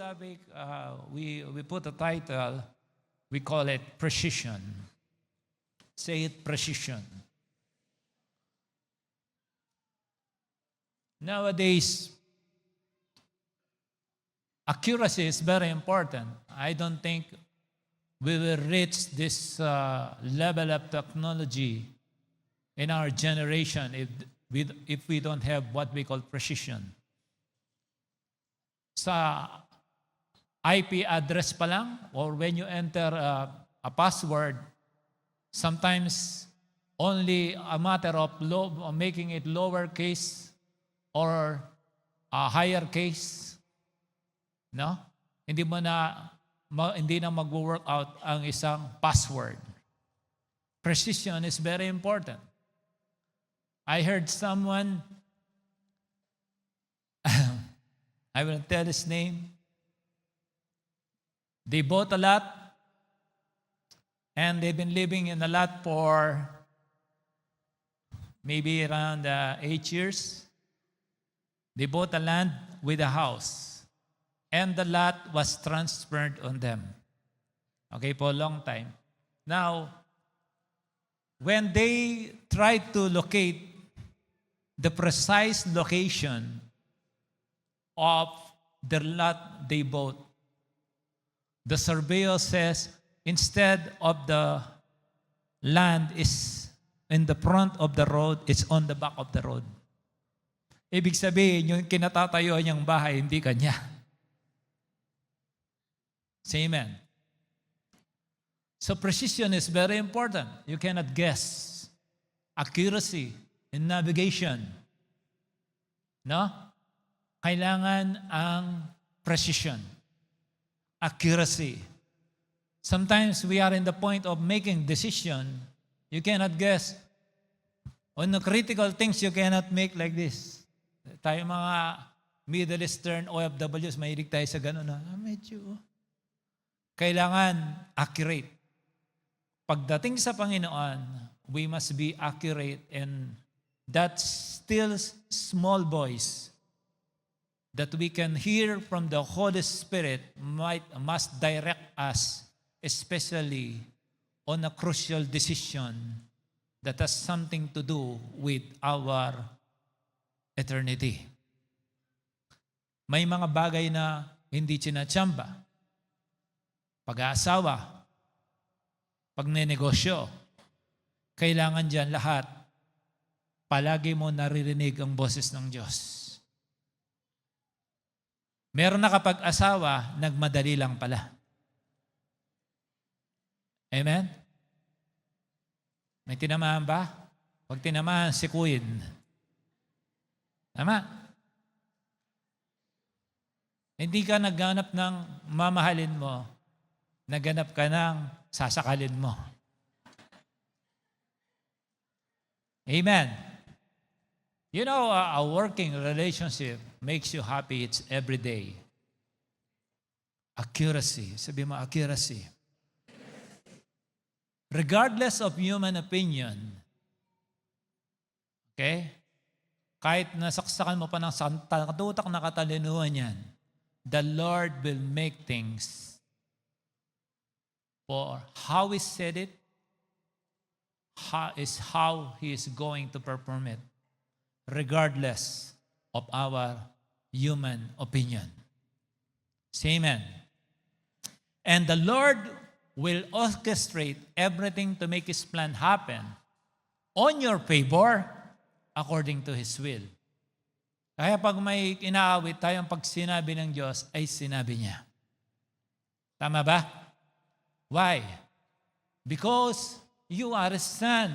topic, we put a title, we call it precision. Say it, precision. Nowadays, accuracy is very important. I don't think we will reach this level of technology in our generation if we don't have what we call precision. Sa IP address pa lang, or when you enter a password, sometimes only a matter of making it lowercase or a higher case, no? Hindi na mag-work out ang isang password. Precision is very important. I heard someone, I will tell his name. They bought a lot, and they've been living in a lot for maybe around 8 years. They bought a land with a house, and the lot was transferred on them. Okay, for a long time. Now, when they tried to locate the precise location of the lot they bought, the surveyor says instead of the land is in the front of the road, it's on the back of the road. Ibig sabihin, yung kinatatayuan niyang bahay, hindi kanya. Say amen. So precision is very important. You cannot guess. Accuracy in navigation. No? Kailangan ang precision. Accuracy. Sometimes we are in the point of making decision. You cannot guess. On the critical things, you cannot make like this. Tayo mga Middle Eastern OFWs, mahilig tayo sa gano'n. Medyo. Kailangan accurate. Pagdating sa Panginoon, we must be accurate, and that still small voice that we can hear from the Holy Spirit must direct us, especially on a crucial decision that has something to do with our eternity. May mga bagay na hindi tsinachamba. Pag-aasawa, pagnenegosyo, kailangan dyan lahat, palagi mo naririnig ang boses ng Diyos. Meron na kapag asawa, nagmadali lang pala. Amen? May tinamaan ba? Pag tinamaan, sikuin. Tama? Hindi ka nagganap ng mamahalin mo, naganap ka ng sasakalin mo. Amen. You know, a working relationship makes you happy. It's every day. Accuracy. Sabi mo, accuracy. Regardless of human opinion, okay? Kahit nasaksakan mo pa ng katutak na katalinuhan yan, the Lord will make things for how He said it, is how He is going to perform it, regardless of our human opinion. Say amen. And the Lord will orchestrate everything to make His plan happen on your favor according to His will. Kaya pag may inaawit tayong pag sinabi ng Diyos, ay sinabi niya. Tama ba? Why? Because you are His son.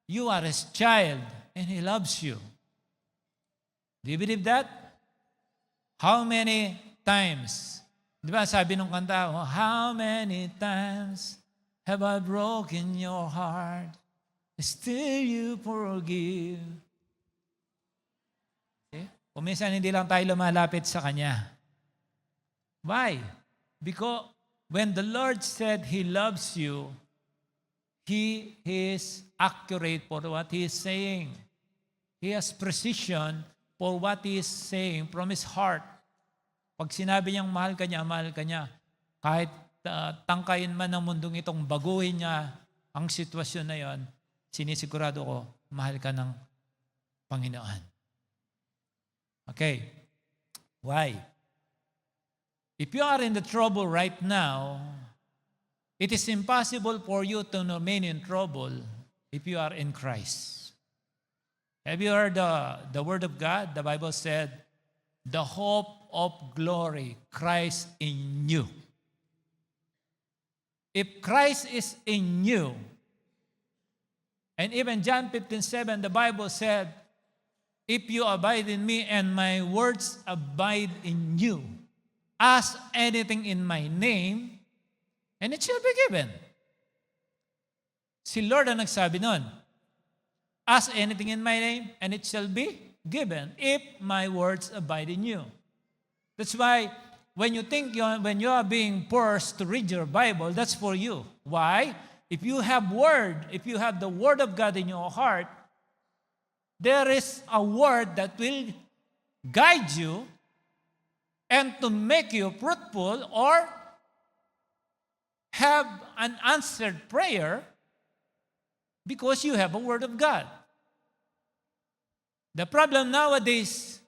You are His child. And He loves you. Do you believe that? How many times? Di ba sabi nung kanta, how many times have I broken your heart? Still you forgive. Okay? Kung minsan hindi lang tayo lumalapit sa Kanya. Why? Because when the Lord said He loves you, He is accurate for what He is saying. He has precision for what He is saying from His heart. Pag sinabi niyang mahal ka niya, kahit tangkayin man ng mundong itong baguhin niya ang sitwasyon na yon, sinisigurado ko, mahal ka ng Panginoon. Okay. Why? If you are in the trouble right now, it is impossible for you to remain in trouble if you are in Christ. Have you heard the Word of God? The Bible said, the hope of glory, Christ in you. If Christ is in you, and even John 15:7, the Bible said, if you abide in me and my words abide in you, ask anything in my name, and it shall be given. Si Lord ang nagsabi nun, ask anything in my name, and it shall be given if my words abide in you. That's why when you think when you are being forced to read your Bible, that's for you. Why? If you have the Word of God in your heart, there is a word that will guide you and to make you fruitful or have an answered prayer because you have a Word of God. The problem nowadays,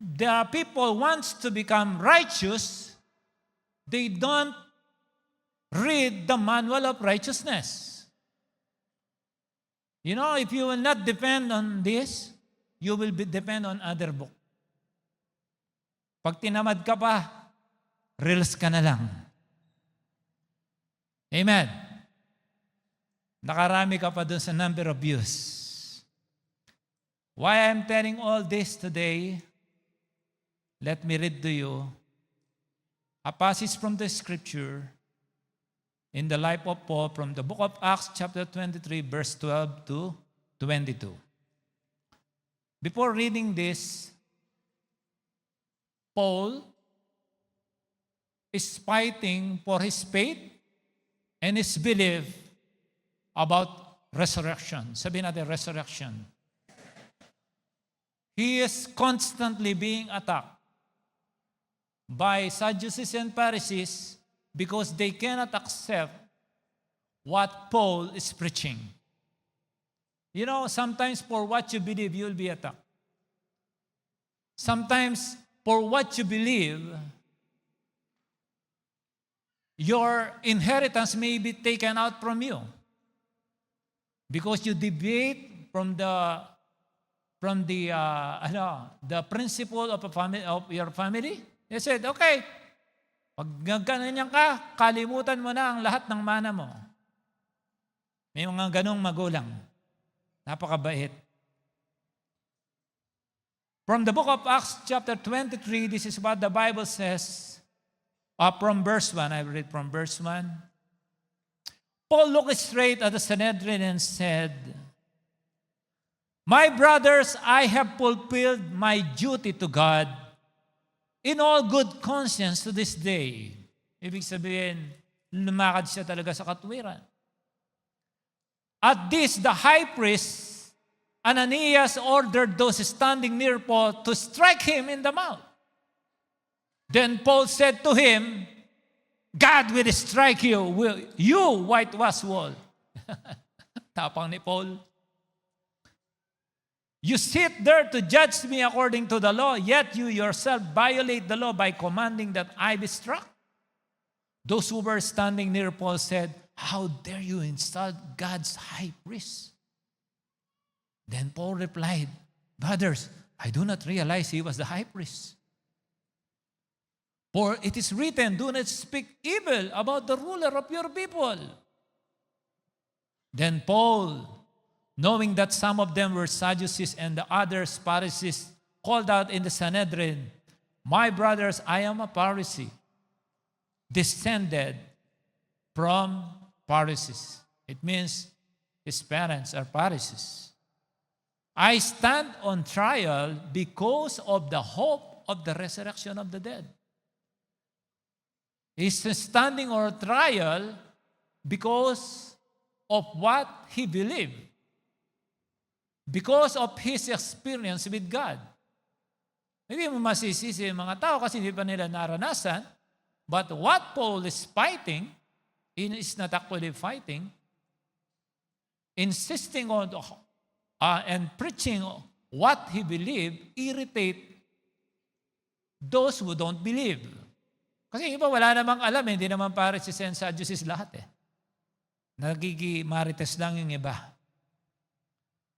there are people who wants to become righteous, they don't read the manual of righteousness. You know, if you will not depend on this, you will depend on other book. Pag tinamad ka pa, reels ka na lang. Amen. Nakarami ka pa dun sa number of views. Why I'm telling all this today, let me read to you a passage from the scripture in the life of Paul from the book of Acts chapter 23 verse 12 to 22. Before reading this, Paul is fighting for his faith and his belief about resurrection. Sabihin natin, resurrection. He is constantly being attacked by Sadducees and Pharisees because they cannot accept what Paul is preaching. You know, sometimes for what you believe, you will be attacked. Sometimes for what you believe, your inheritance may be taken out from you because you deviate from the principle of your family. They said, okay, pag ganyan ka, kalimutan mo na ang lahat ng mana mo. May mga ganong magulang. Napakabait. From the book of Acts chapter 23, this is what the Bible says. From verse 1, I read from verse 1. Paul looked straight at the Sanhedrin and said, my brothers, I have fulfilled my duty to God in all good conscience to this day. Ibig sabihin, lumakad siya talaga sa katwiran. At this, the high priest, Ananias, ordered those standing near Paul to strike him in the mouth. Then Paul said to him, God will strike you, you whitewashed wall. Tapang ni Paul. You sit there to judge me according to the law, yet you yourself violate the law by commanding that I be struck. Those who were standing near Paul said, how dare you insult God's high priest? Then Paul replied, brothers, I do not realize he was the high priest. For it is written, do not speak evil about the ruler of your people. Then Paul, knowing that some of them were Sadducees and the others Pharisees, called out in the Sanhedrin, my brothers, I am a Pharisee, descended from Pharisees. It means his parents are Pharisees. I stand on trial because of the hope of the resurrection of the dead. He's standing on trial because of what he believed. Because of his experience with God. Hindi mo masisisi yung mga tao kasi hindi pa nila naranasan. But what Paul is fighting, he is not actually fighting, insisting on and preaching what he believed, irritate those who don't believe. Kasi iba wala namang alam, hindi naman Pharisees and Sadducees lahat eh. Nagigimarites lang yung iba.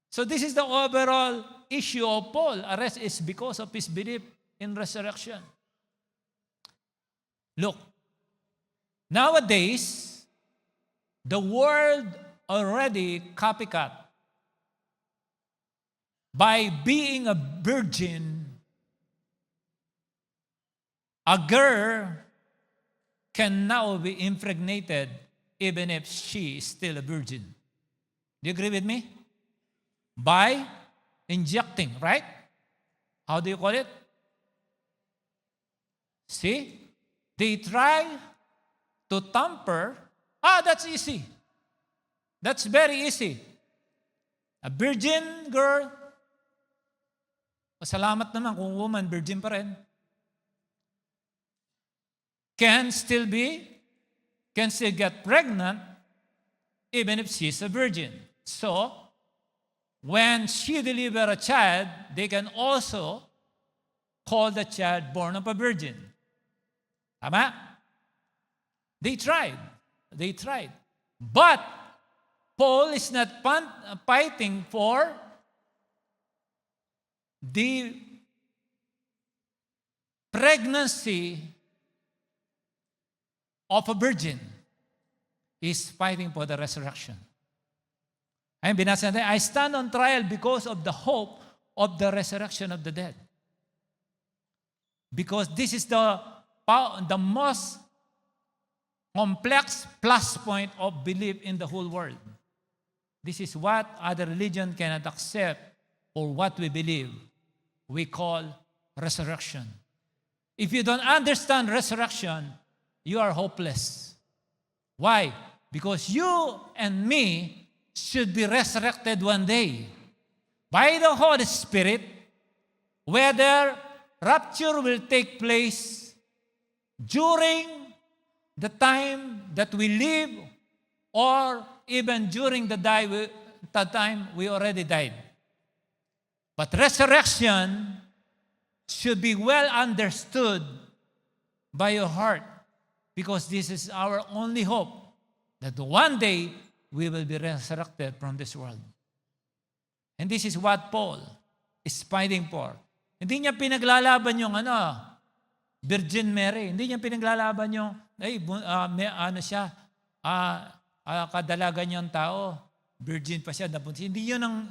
So this is the overall issue of Paul. Arrest is because of his belief in resurrection. Look, nowadays, the world already copycat. By being a virgin, a girl can now be impregnated even if she is still a virgin. Do you agree with me? By injecting, right? How do you call it? See? They try to tamper. That's easy. That's very easy. A virgin girl, salamat naman kung woman, virgin pa rin, can still get pregnant even if she's a virgin. So, when she deliver a child, they can also call the child born of a virgin. Tama? They tried. But Paul is not fighting for the pregnancy of a virgin. He's fighting for the resurrection. Ayun, binasa natin, I stand on trial because of the hope of the resurrection of the dead. Because this is the most complex plus point of belief in the whole world. This is what other religion cannot accept or what we believe. We call resurrection. If you don't understand resurrection, you are hopeless. Why? Because you and me should be resurrected one day by the Holy Spirit, whether rapture will take place during the time that we live or even during the time we already died. But resurrection should be well understood by your heart, because this is our only hope, that one day we will be resurrected from this world. And this is what Paul is fighting for. Hindi niya pinaglalaban yung Virgin Mary. Hindi niya pinaglalaban yung, kadalagan niyang tao. Virgin pa siya. Hindi yun ang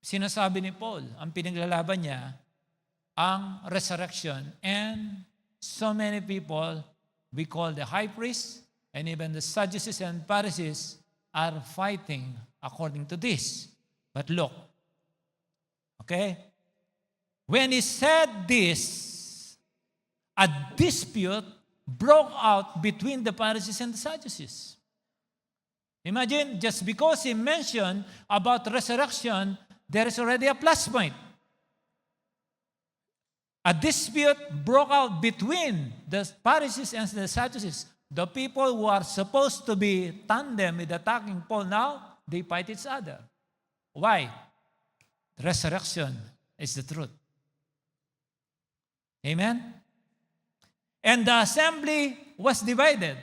sinasabi ni Paul. Ang pinaglalaban niya, ang resurrection. And so many people, we call the high priest, and even the Sadducees and Pharisees are fighting according to this. But look, okay? When he said this, a dispute broke out between the Pharisees and the Sadducees. Imagine, just because he mentioned about resurrection, there is already a plus point. A dispute broke out between the Pharisees and the Sadducees. The people who are supposed to be tandem with attacking Paul now, they fight each other. Why? Resurrection is the truth. Amen? And the assembly was divided.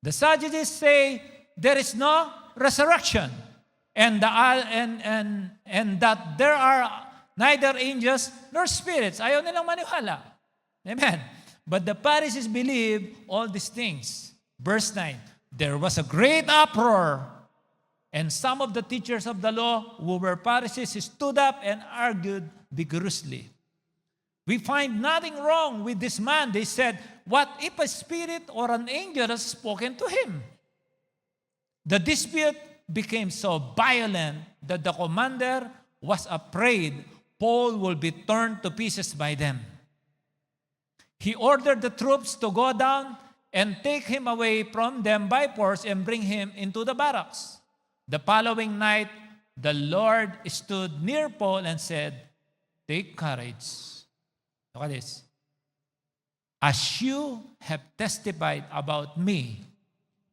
The Sadducees say there is no resurrection, and that there are neither angels nor spirits. Ayaw nilang maniwala. Amen? But the Pharisees believe all these things. Verse 9, there was a great uproar, and some of the teachers of the law who were Pharisees stood up and argued vigorously. We find nothing wrong with this man, they said. What if a spirit or an angel has spoken to him? The dispute became so violent that the commander was afraid Paul will be torn to pieces by them. He ordered the troops to go down and take him away from them by force and bring him into the barracks. The following night, the Lord stood near Paul and said, take courage. Look at this. As you have testified about me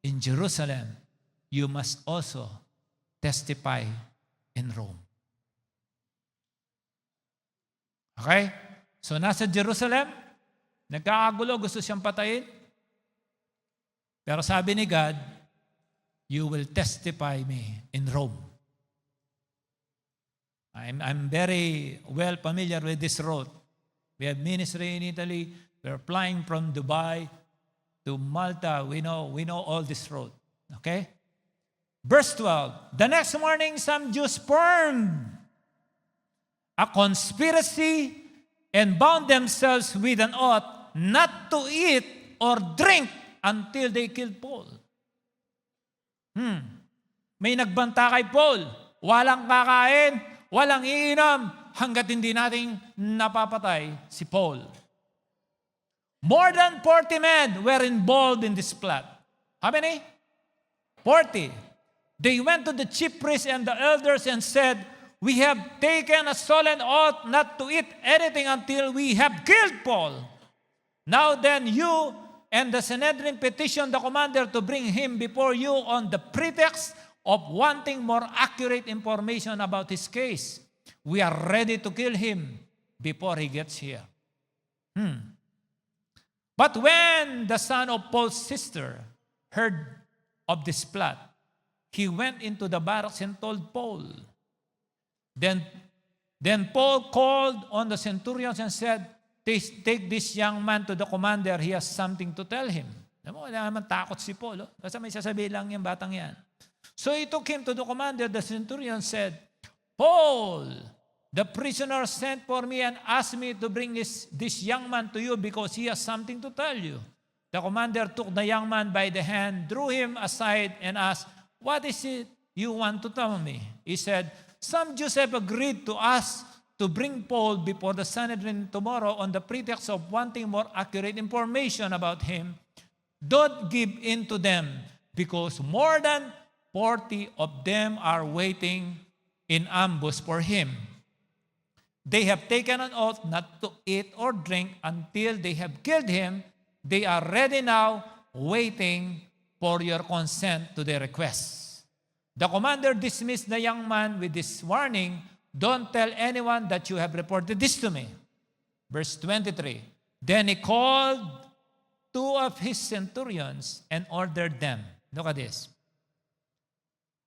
in Jerusalem, you must also testify in Rome. Okay? So nasa Jerusalem, nagkakagulo, gusto siyang patayin. Pero sabi ni God, you will testify me in Rome. I'm very well familiar with this road. We have ministry in Italy. We're flying from Dubai to Malta. We know all this road. Okay? Verse 12. The next morning, some Jews formed a conspiracy and bound themselves with an oath not to eat or drink until they killed Paul. May nagbanta kay Paul. Walang kakain, walang iinom, hanggat hindi nating napapatay si Paul. More than 40 men were involved in this plot. How many? 40. They went to the chief priests and the elders and said, we have taken a solemn oath not to eat anything until we have killed Paul. Now then, you and the Sanhedrin petitioned the commander to bring him before you on the pretext of wanting more accurate information about his case. We are ready to kill him before he gets here. But when the son of Paul's sister heard of this plot, he went into the barracks and told Paul. Then Paul called on the centurions and said, take this young man to the commander. He has something to tell him. Alam mo, wala naman takot si Paul. Basta may sasabihin lang yung batang yan. So he took him to the commander. The centurion said, Paul, the prisoner sent for me and asked me to bring this young man to you because he has something to tell you. The commander took the young man by the hand, drew him aside, and asked, what is it you want to tell me? He said, some Jews have agreed to us to bring Paul before the Sanhedrin tomorrow on the pretext of wanting more accurate information about him. Don't give in to them, because more than 40 of them are waiting in ambush for him. They have taken an oath not to eat or drink until they have killed him. They are ready now, waiting for your consent to their request. The commander dismissed the young man with this warning, don't tell anyone that you have reported this to me. Verse 23. Then he called 2 of his centurions and ordered them. Look at this.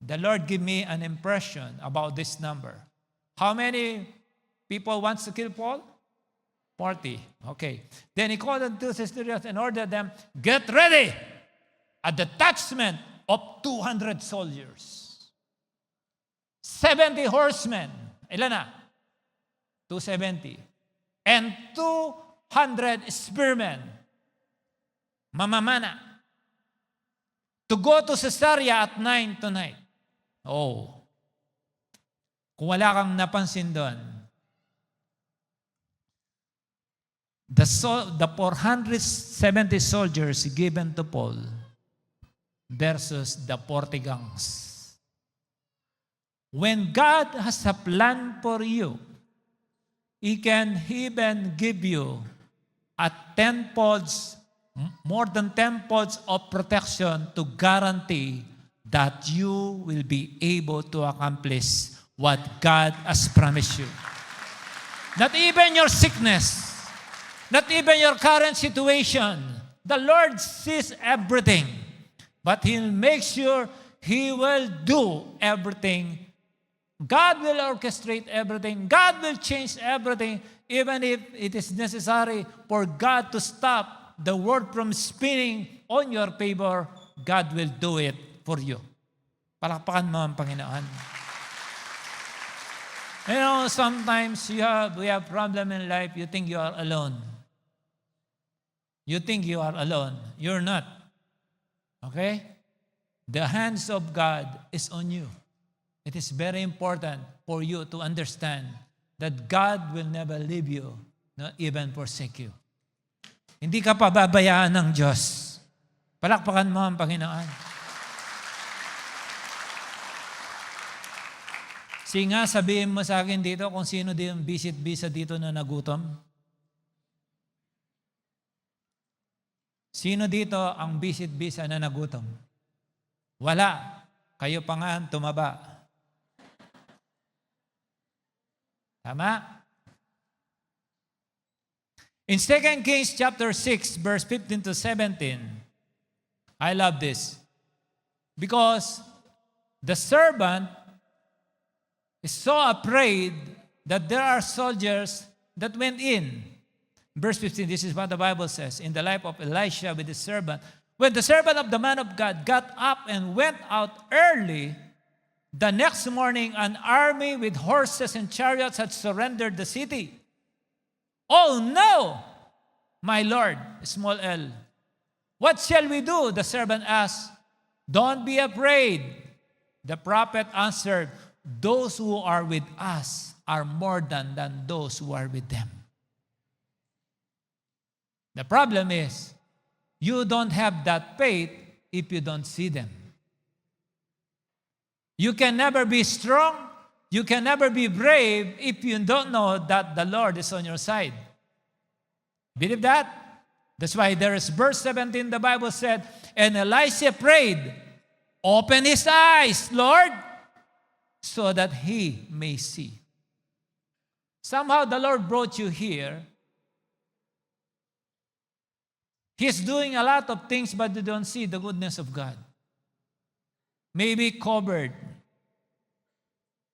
The Lord gave me an impression about this number. How many people wants to kill Paul? 40. Okay. Then he called the 2 centurions and ordered them, get ready! A detachment of 200 soldiers. 70 horsemen. Ilan na? 270. And 200 spearmen. Mamamana. To go to Caesarea at 9 tonight. Oh. Kung wala kang napansin doon, the 470 soldiers given to Paul versus the 40 gangs. When God has a plan for you, He can even give you a more than 10 folds of protection to guarantee that you will be able to accomplish what God has promised you. Not even your sickness, not even your current situation. The Lord sees everything, but He'll make sure He will do everything. God will orchestrate everything. God will change everything, even if it is necessary for God to stop the world from spinning on your favor. God will do it for you. Palakpakan mo ang Panginoon. You know, sometimes we have problem in life. You think you are alone. You think you are alone. You're not. Okay? The hands of God is on you. It is very important for you to understand that God will never leave you, not even forsake you. Hindi ka pababayaan ng Diyos. Palakpakan mo ang Panginoon. Nga, sabihin mo sa akin dito kung sino din yung visit visa dito na nagutom. Sino dito ang visit visa na nagutom? Wala. Kayo pa nga ang tumaba. Tama? In 2 Kings chapter 6, verse 15 to 17, I love this. Because the servant is so afraid that there are soldiers that went in. Verse 15, this is what the Bible says. In the life of Elisha with his servant, when the servant of the man of God got up and went out early, the next morning an army with horses and chariots had surrendered the city. Oh no, my Lord, small l. What shall we do? The servant asked. Don't be afraid. The prophet answered, those who are with us are more than those who are with them. The problem is, you don't have that faith if you don't see them. You can never be strong, you can never be brave if you don't know that the Lord is on your side. Believe that? That's why there is verse 17, the Bible said, and Elisha prayed, open his eyes, Lord, so that he may see. Somehow the Lord brought you here. He's doing a lot of things, but you don't see the goodness of God. Maybe covered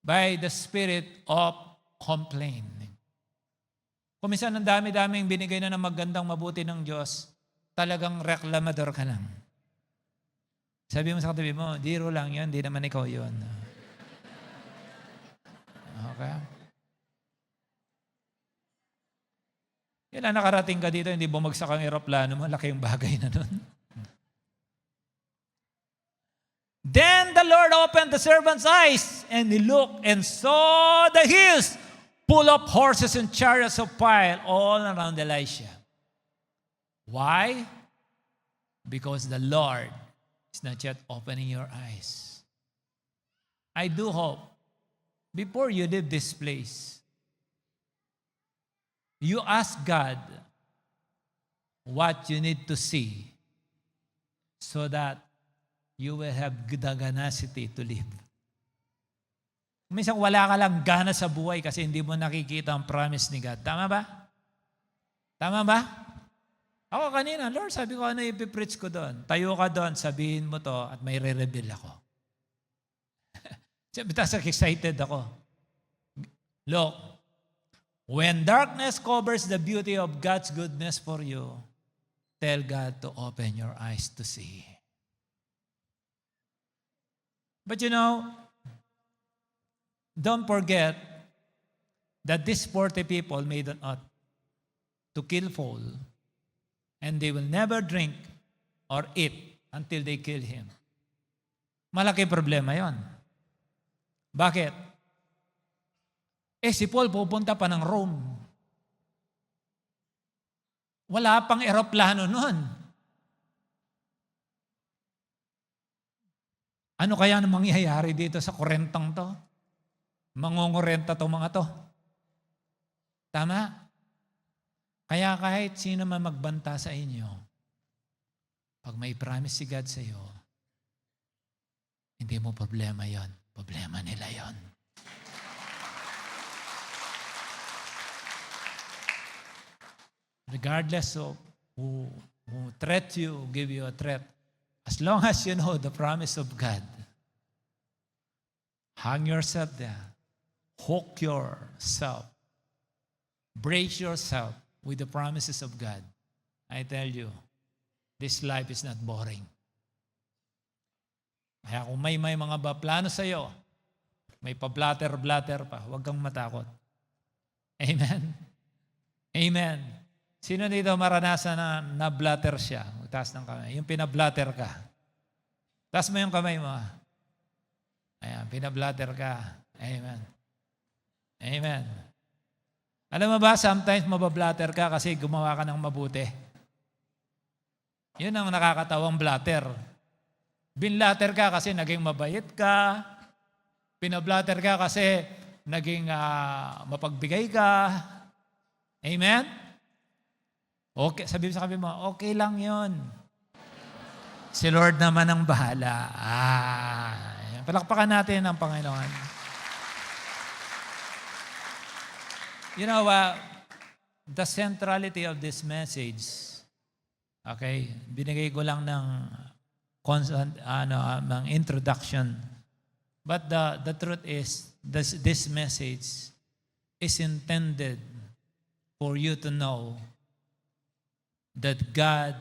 by the spirit of complaining. Kung minsan ang dami-daming binigay na ng magandang mabuti ng Diyos, talagang reklamador ka lang. Sabi mo sa katabi mo, zero lang yun, di naman ikaw yun. Okay? Kailan nakarating ka dito, hindi bumagsak ang eroplano mo, laki yung bagay na nun. Then the Lord opened the servant's eyes, and he looked and saw the hills full of horses and chariots of fire all around Elisha. Why? Because the Lord is not yet opening your eyes. I do hope, before you leave this place, you ask God what you need to see so that you will have the tenacity to live. Minsan wala ka lang gana sa buhay kasi hindi mo nakikita ang promise ni God. Tama ba? Tama ba? Ako kanina, Lord, sabi ko, ano ipipreach ko doon? Tayo ka doon, sabihin mo to at may re-reveal ako. Tapos excited ako. Look, when darkness covers the beauty of God's goodness for you, tell God to open your eyes to see. But you know, don't forget that these 40 people made an oath to kill Paul, and they will never drink or eat until they kill him. Malaki problema yon. Bakit? Si Paul pupunta pa ng Rome. Wala pang eroplano nun. Ano kaya ang mangyayari dito sa kurentang to? Mangungurenta to mga to. Tama? Kaya kahit sino man magbanta sa inyo, pag may promise si God sa iyo, hindi mo problema yon. Problema nila yon. Regardless of who threat you, give you a threat, as long as you know the promise of God, hang yourself there, hook yourself, brace yourself with the promises of God. I tell you, this life is not boring. Kaya kung may mga plano sa iyo, may pa-blatter-blatter pa, huwag kang matakot. Amen? Amen. Sino dito maranasan na na-blatter siya? Taas ng kamay. Yung pinablatter ka. Taas mo yung kamay mo. Ayan, pinablatter ka. Amen. Amen. Alam mo ba, sometimes mabablatter ka kasi gumawa ka ng mabuti. Yun ang nakakatawang blatter. Binlatter ka kasi naging mabait ka, Pinablatter ka kasi naging mapagbigay ka. Amen? Okay, sabi mo, okay lang yon. Si Lord naman ang bahala. Palakpakan natin ang Panginoon. You know, the centrality of this message, okay, binigay ko lang ng introduction. But the truth is, this message is intended for you to know that God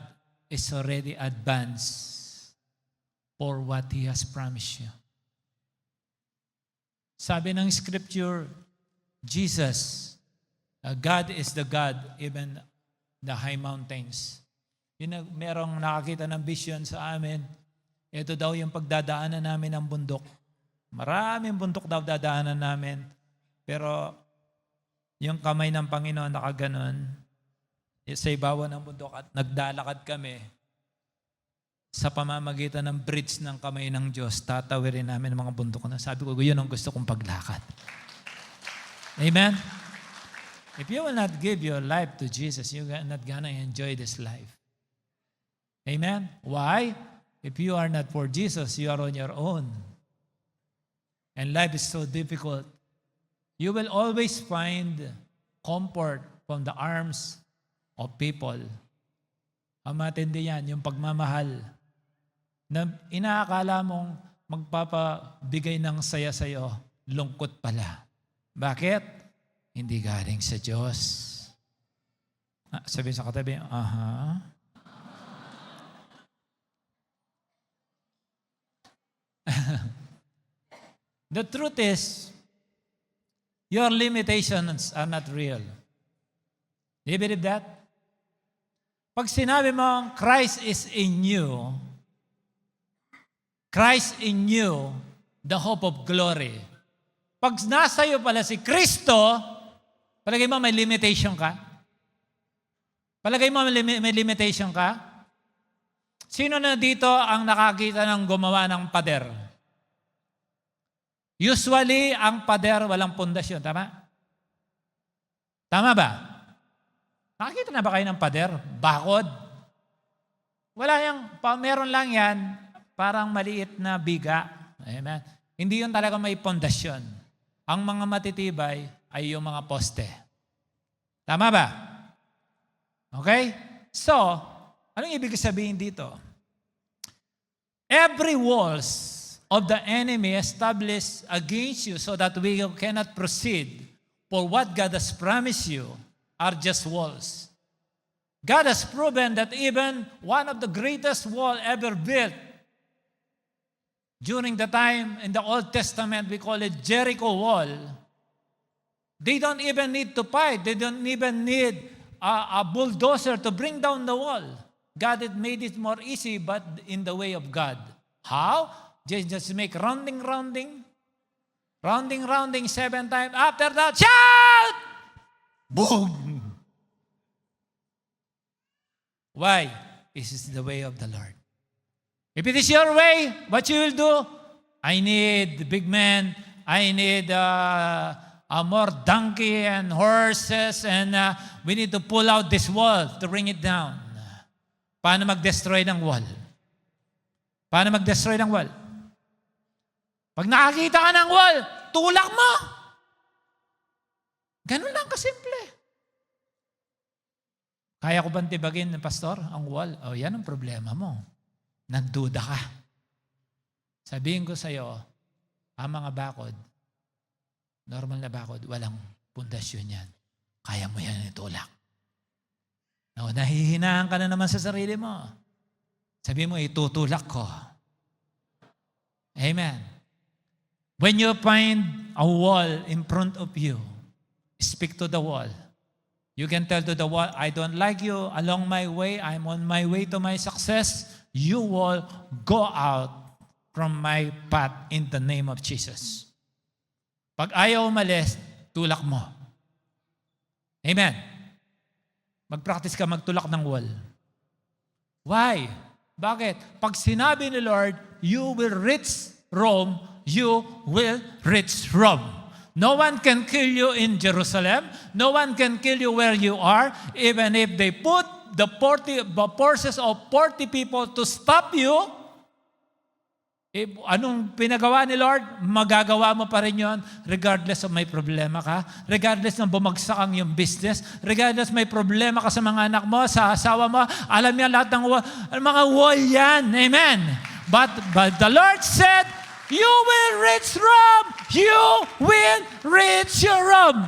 is already advanced for what He has promised you. Sabi ng Scripture, Jesus, God is the God, even the high mountains. Merong nakakita ng vision sa amin. Ito daw yung pagdadaanan namin ng bundok. Maraming bundok daw dadaanan namin. Pero yung kamay ng Panginoon nakaganon, sa ibawan ng bundok at nagdalakad kami sa pamamagitan ng bridge ng kamay ng Diyos, tatawirin namin ang mga bundok na. Sabi ko, yun ang gusto kong paglakad. Amen? If you will not give your life to Jesus, you're not gonna enjoy this life. Amen? Why? If you are not for Jesus, you are on your own. And life is so difficult. You will always find comfort from the arms of people. Ang matindi yan, yung pagmamahal na inaakala mong magpapabigay ng saya sa'yo, lungkot pala. Bakit? Hindi galing sa Diyos. Sabi sa katabi, The truth is, your limitations are not real. Do you believe that? Pag sinabi mo, Christ is in you, the hope of glory. Pag nasa iyo pala si Kristo, palagay mo may limitation ka? Palagay mo may limitation ka? Sino na dito ang nakakita ng gumawa ng pader? Usually, ang pader walang pundasyon. Tama? Tama ba? Nakakita na ba kayo ng pader? Bakod? Wala yung, meron lang yan, parang maliit na biga. Amen. Hindi yun talaga may pundasyon. Ang mga matitibay ay yung mga poste. Tama ba? Okay? So, anong ibig sabihin dito? Every walls of the enemy established against you so that we cannot proceed for what God has promised you are just walls. God has proven that even one of the greatest wall ever built during the time in the Old Testament, we call it Jericho Wall. They don't even need to fight. They don't even need a bulldozer to bring down the wall. God had made it more easy, but in the way of God. How? Just make rounding, 7 times. After that, shout! Boom! Why? This is the way of the Lord. If it is your way, what you will do? I need big men. I need more donkey and horses, and we need to pull out this wall to bring it down. Paano mag-destroy ng wall? Paano mag-destroy ng wall? Pag nakakita ka ng wall, tulak mo. Ganun lang kasimple. Kaya ko bang tibagin, Pastor, ang wall? Oh, yan ang problema mo. Nagduda ka. Sabihin ko sa iyo, ang mga bakod, normal na bakod, walang pundasyon yan. Kaya mo yan itulak. No, nahihinaan ka na naman sa sarili mo. Sabihin mo, itutulak ko. Amen. When you find a wall in front of you, speak to the wall. You can tell to the wall, I don't like you along my way. I'm on my way to my success. You will go out from my path in the name of Jesus. Pag ayaw umalis, tulak mo. Amen. Mag-practice ka magtulak ng wall. Why? Bakit? Pag sinabi ni Lord, you will reach Rome, you will reach Rome. No one can kill you in Jerusalem. No one can kill you where you are. Even if they put the forces of 40 people to stop you, anong pinagawa ni Lord, magagawa mo pa rin yun regardless of may problema ka, regardless ng bumagsak ang yung business, regardless may problema ka sa mga anak mo, sa asawa mo, alam niya lahat ng mga wall yan. Amen. But the Lord said, you will reach Rome. You will reach your Rome.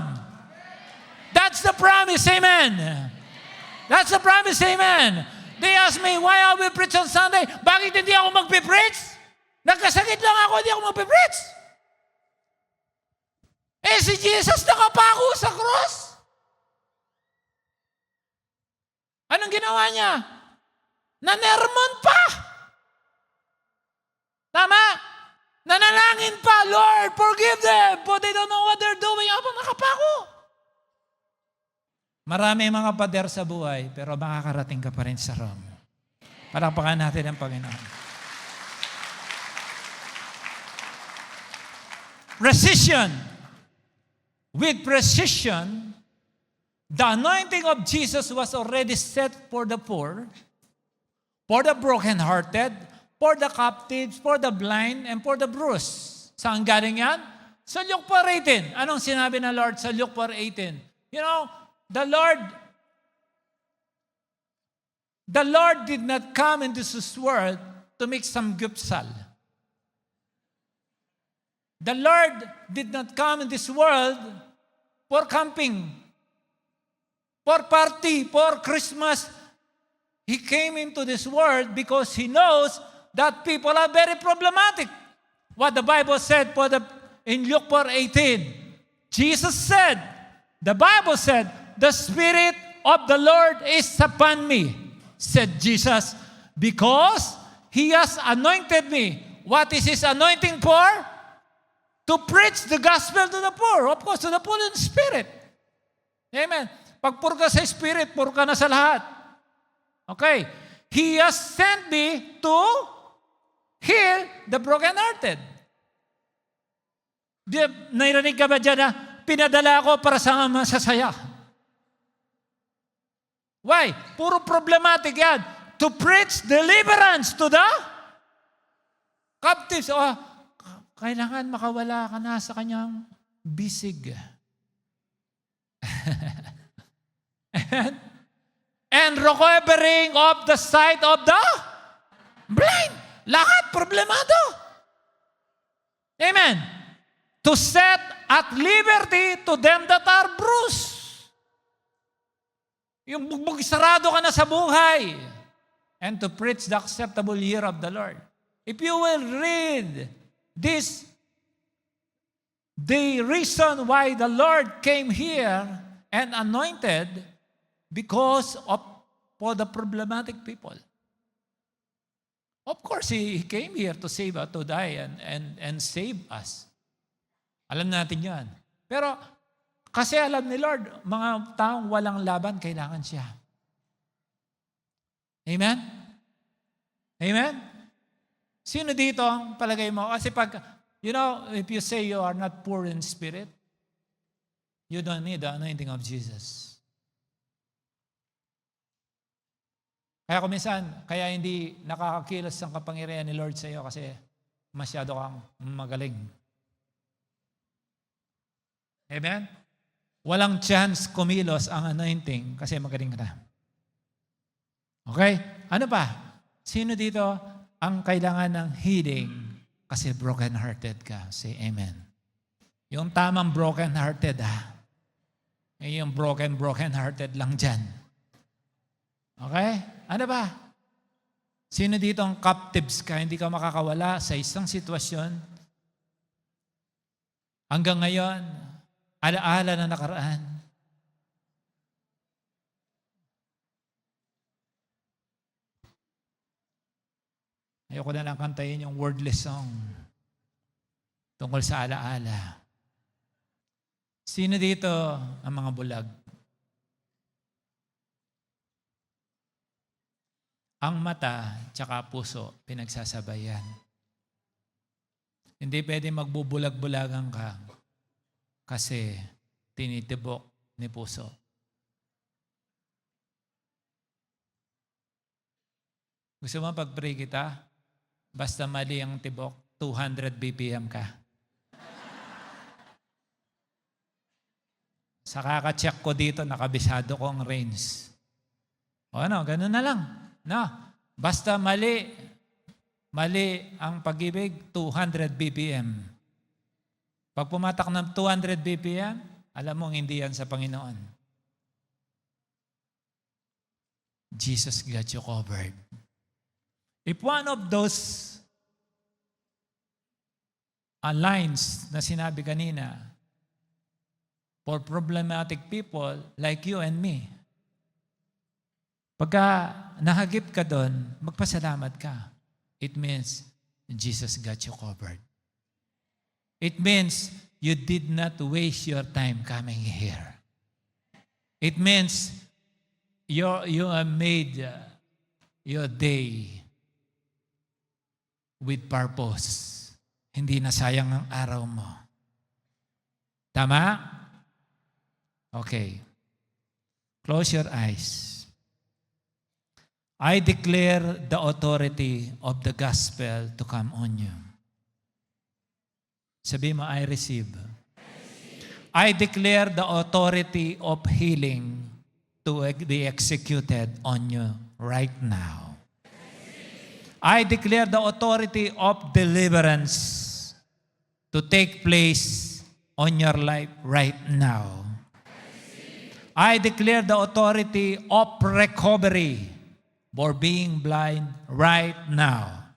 That's the promise. Amen. That's the promise. Amen. They ask me, why I will preach on Sunday? Bakit hindi ako magpipreach? Nagkasakit lang ako, hindi ako magpipreach. Si Jesus nakapako sa cross. Anong ginawa niya? Nanermon pa. Tama? Nanalangin pa, Lord, forgive them, for they don't know what they're doing habang nakapako. Marami mga pader sa buhay, pero makakarating ka pa rin sa Rome. Palakpakan natin ang Panginoon. Precision. With precision, the anointing of Jesus was already set for the poor, for the brokenhearted, for the captives, for the blind, and for the bruised. Saan galing yan? Sa Luke 4:18. Anong sinabi ng Lord sa Luke 4:18? You know, the Lord did not come into this world to make some gupsal. The Lord did not come in this world for camping, for party, for Christmas. He came into this world because He knows that people are very problematic. What the Bible said in Luke 4:18, Jesus said, the Bible said, the Spirit of the Lord is upon me, said Jesus, because He has anointed me. What is His anointing for? To preach the gospel to the poor. Of course, to the poor in spirit. Amen. Pag poor ka sa spirit, poor ka na sa lahat. Okay. He has sent me to heal the brokenhearted. Nairinig ka ba dyan na pinadala ako para sa mga masasaya? Why? Puro problematic yan. To preach deliverance to the captives. Kailangan makawala ka na sa kanyang bisig. And recovering of the sight of the blind. Lahat problemado. Amen. To set at liberty to them that are bruised. Yung bugbog sarado ka na sa buhay. And to preach the acceptable year of the Lord. If you will read this, the reason why the Lord came here and anointed for the problematic people. Of course, He came here to save us, to die and save us. Alam natin yan. Pero kasi alam ni Lord, mga taong walang laban, kailangan siya. Amen? Amen? Sino dito ang palagay mo? Kasi if you say you are not poor in spirit, you don't need the anointing of Jesus. Kaya hindi nakakakilos ang kapangyarihan ni Lord sa iyo kasi masyado kang magaling. Amen? Walang chance kumilos ang anointing kasi magaling ka na. Okay? Ano pa? Sino dito ang kailangan ng healing kasi broken-hearted ka? Say amen. Yung tamang broken-hearted yung broken-hearted lang dyan. Okay? Ano ba? Sino dito ang captives ka? Hindi ka makakawala sa isang sitwasyon. Hanggang ngayon, alaala na nakaraan. Ayoko na lang kantayin yung wordless song tungkol sa alaala. Sino dito ang mga bulag? Ang mata tsaka puso pinagsasabayan. Hindi pwede magbubulag-bulagan ka kasi tinitibok ni puso. Gusto mo pag-pray kita? Basta mali ang tibok, 200 BPM ka. Sa kaka-check ko dito, nakabisado ko ang range. O ano, ganun na lang. No? Basta mali ang pag-ibig, 200 BPM. Pag pumatak ng 200 BPM, alam mo hindi yan sa Panginoon. Jesus got you covered. If one of those lines na sinabi kanina, for problematic people like you and me, pagka nahagip ka doon, magpasalamat ka. It means Jesus got you covered. It means you did not waste your time coming here. It means you have made your day with purpose. Hindi na sayang ang araw mo. Tama? Okay. Close your eyes. I declare the authority of the gospel to come on you. Sabi mo, I receive. I declare the authority of healing to be executed on you right now. I declare the authority of deliverance to take place on your life right now. I declare the authority of recovery for being blind right now.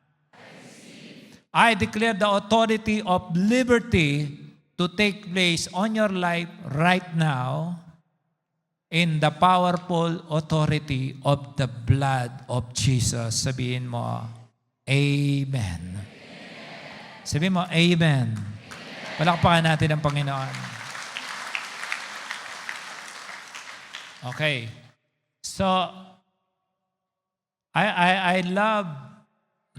I declare the authority of liberty to take place on your life right now in the powerful authority of the blood of Jesus. Sabihin mo, Amen. Sabihin mo, Amen. Palakpakan natin ang Panginoon. Okay. So, I love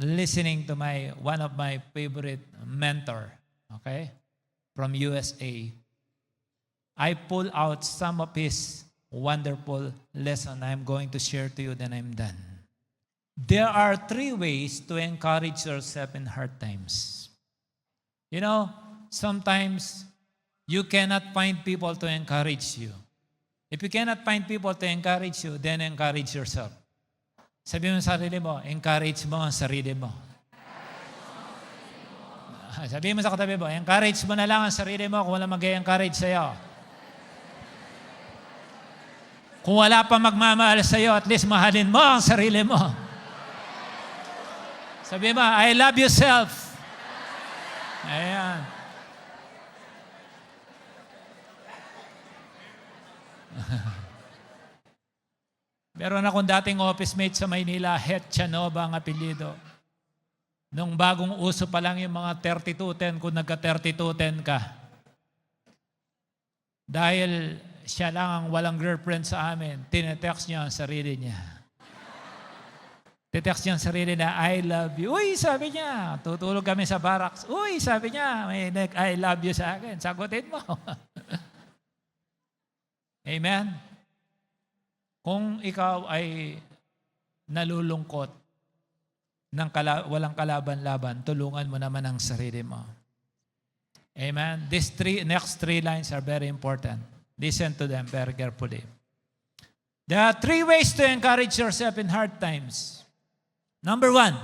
listening to one of my favorite mentor, okay, from USA. I pull out some of his wonderful lesson I'm going to share to you, then I'm done. There are 3 ways to encourage yourself in hard times. You know, sometimes you cannot find people to encourage you. If you cannot find people to encourage you, then encourage yourself. Sabi mo sa sarili mo, encourage mo ang sarili mo. Sabi mo sa katabi mo, encourage mo na lang ang sarili mo kung wala mag-encourage sa'yo. Kung wala pa magmamahal sa'yo, at least mahalin mo ang sarili mo. Sabi mo, I love yourself. Ayan. Meron akong dating office mate sa Maynila, Het Chanova ang apelyido. Nung bagong uso pa lang yung mga 3210, kung nagka-3210 ka. Dahil siya lang ang walang girlfriend sa amin, tinetext niya ang sarili niya. Tinetext niya ang sarili na, I love you. Uy, sabi niya, tutulog kami sa barracks. Uy, sabi niya, may I love you sa akin. Sagutin mo. Amen? Kung ikaw ay nalulungkot ng walang kalaban-laban, tulungan mo naman ang sarili mo. Amen? These next 3 lines are very important. Listen to them very carefully. There are 3 ways to encourage yourself in hard times. Number 1,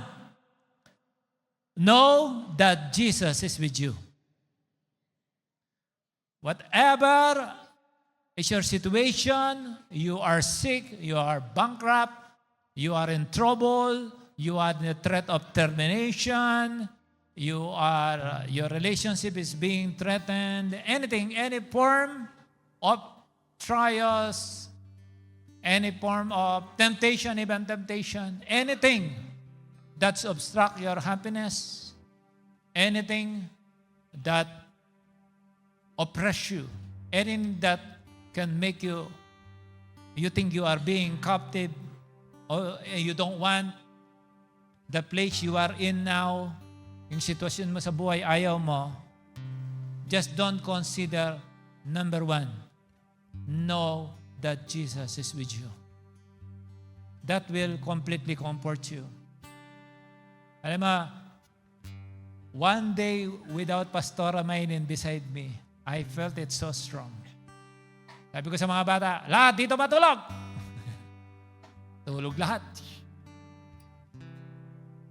know that Jesus is with you. Whatever is your situation, you are sick, you are bankrupt, you are in trouble, you are in the threat of termination, your relationship is being threatened, anything, any form of trials, any form of temptation, even temptation, anything that's obstruct your happiness, anything that oppress you, anything that can make you think you are being captive, or you don't want the place you are in now, yung sitwasyon mo sa buhay, ayaw mo, just don't consider, number one, know that Jesus is with you. That will completely comfort you. Alam mo, one day without Pastora Maylin beside me, I felt it so strong. Sabi ko sa mga bata, lahat dito matulog! Tulog lahat.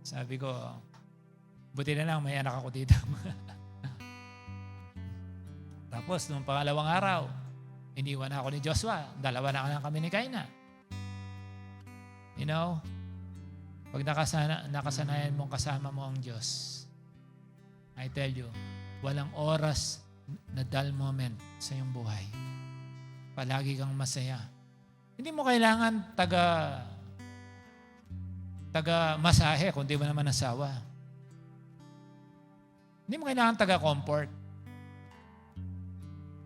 Sabi ko, buti na lang may anak ako dito. Tapos, nung pangalawang araw, iniwan ako ni Joshua. Dalawa na kami ni Kaina. You know, pag nakasanayan mong kasama mo ang Diyos, I tell you, walang oras na dull moment sa iyong buhay. Palagi kang masaya. Hindi mo kailangan taga masahe kung di mo naman nasawa. Hindi mo kailangan taga comfort.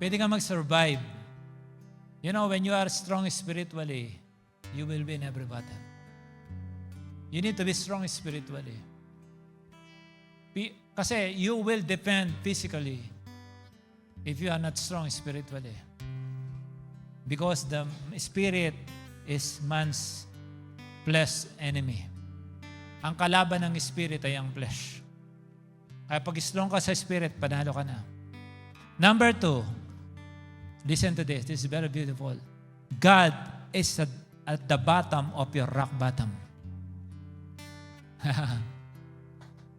Pwede kang mag-survive. You know, when you are strong spiritually, you will win every battle. You need to be strong spiritually. Kasi you will defend physically if you are not strong spiritually. Because the spirit is man's flesh enemy. Ang kalaban ng spirit ay ang flesh. Kaya pag strong ka sa spirit, panalo ka na. Number 2, listen to this. This is very beautiful. God is at the bottom of your rock bottom.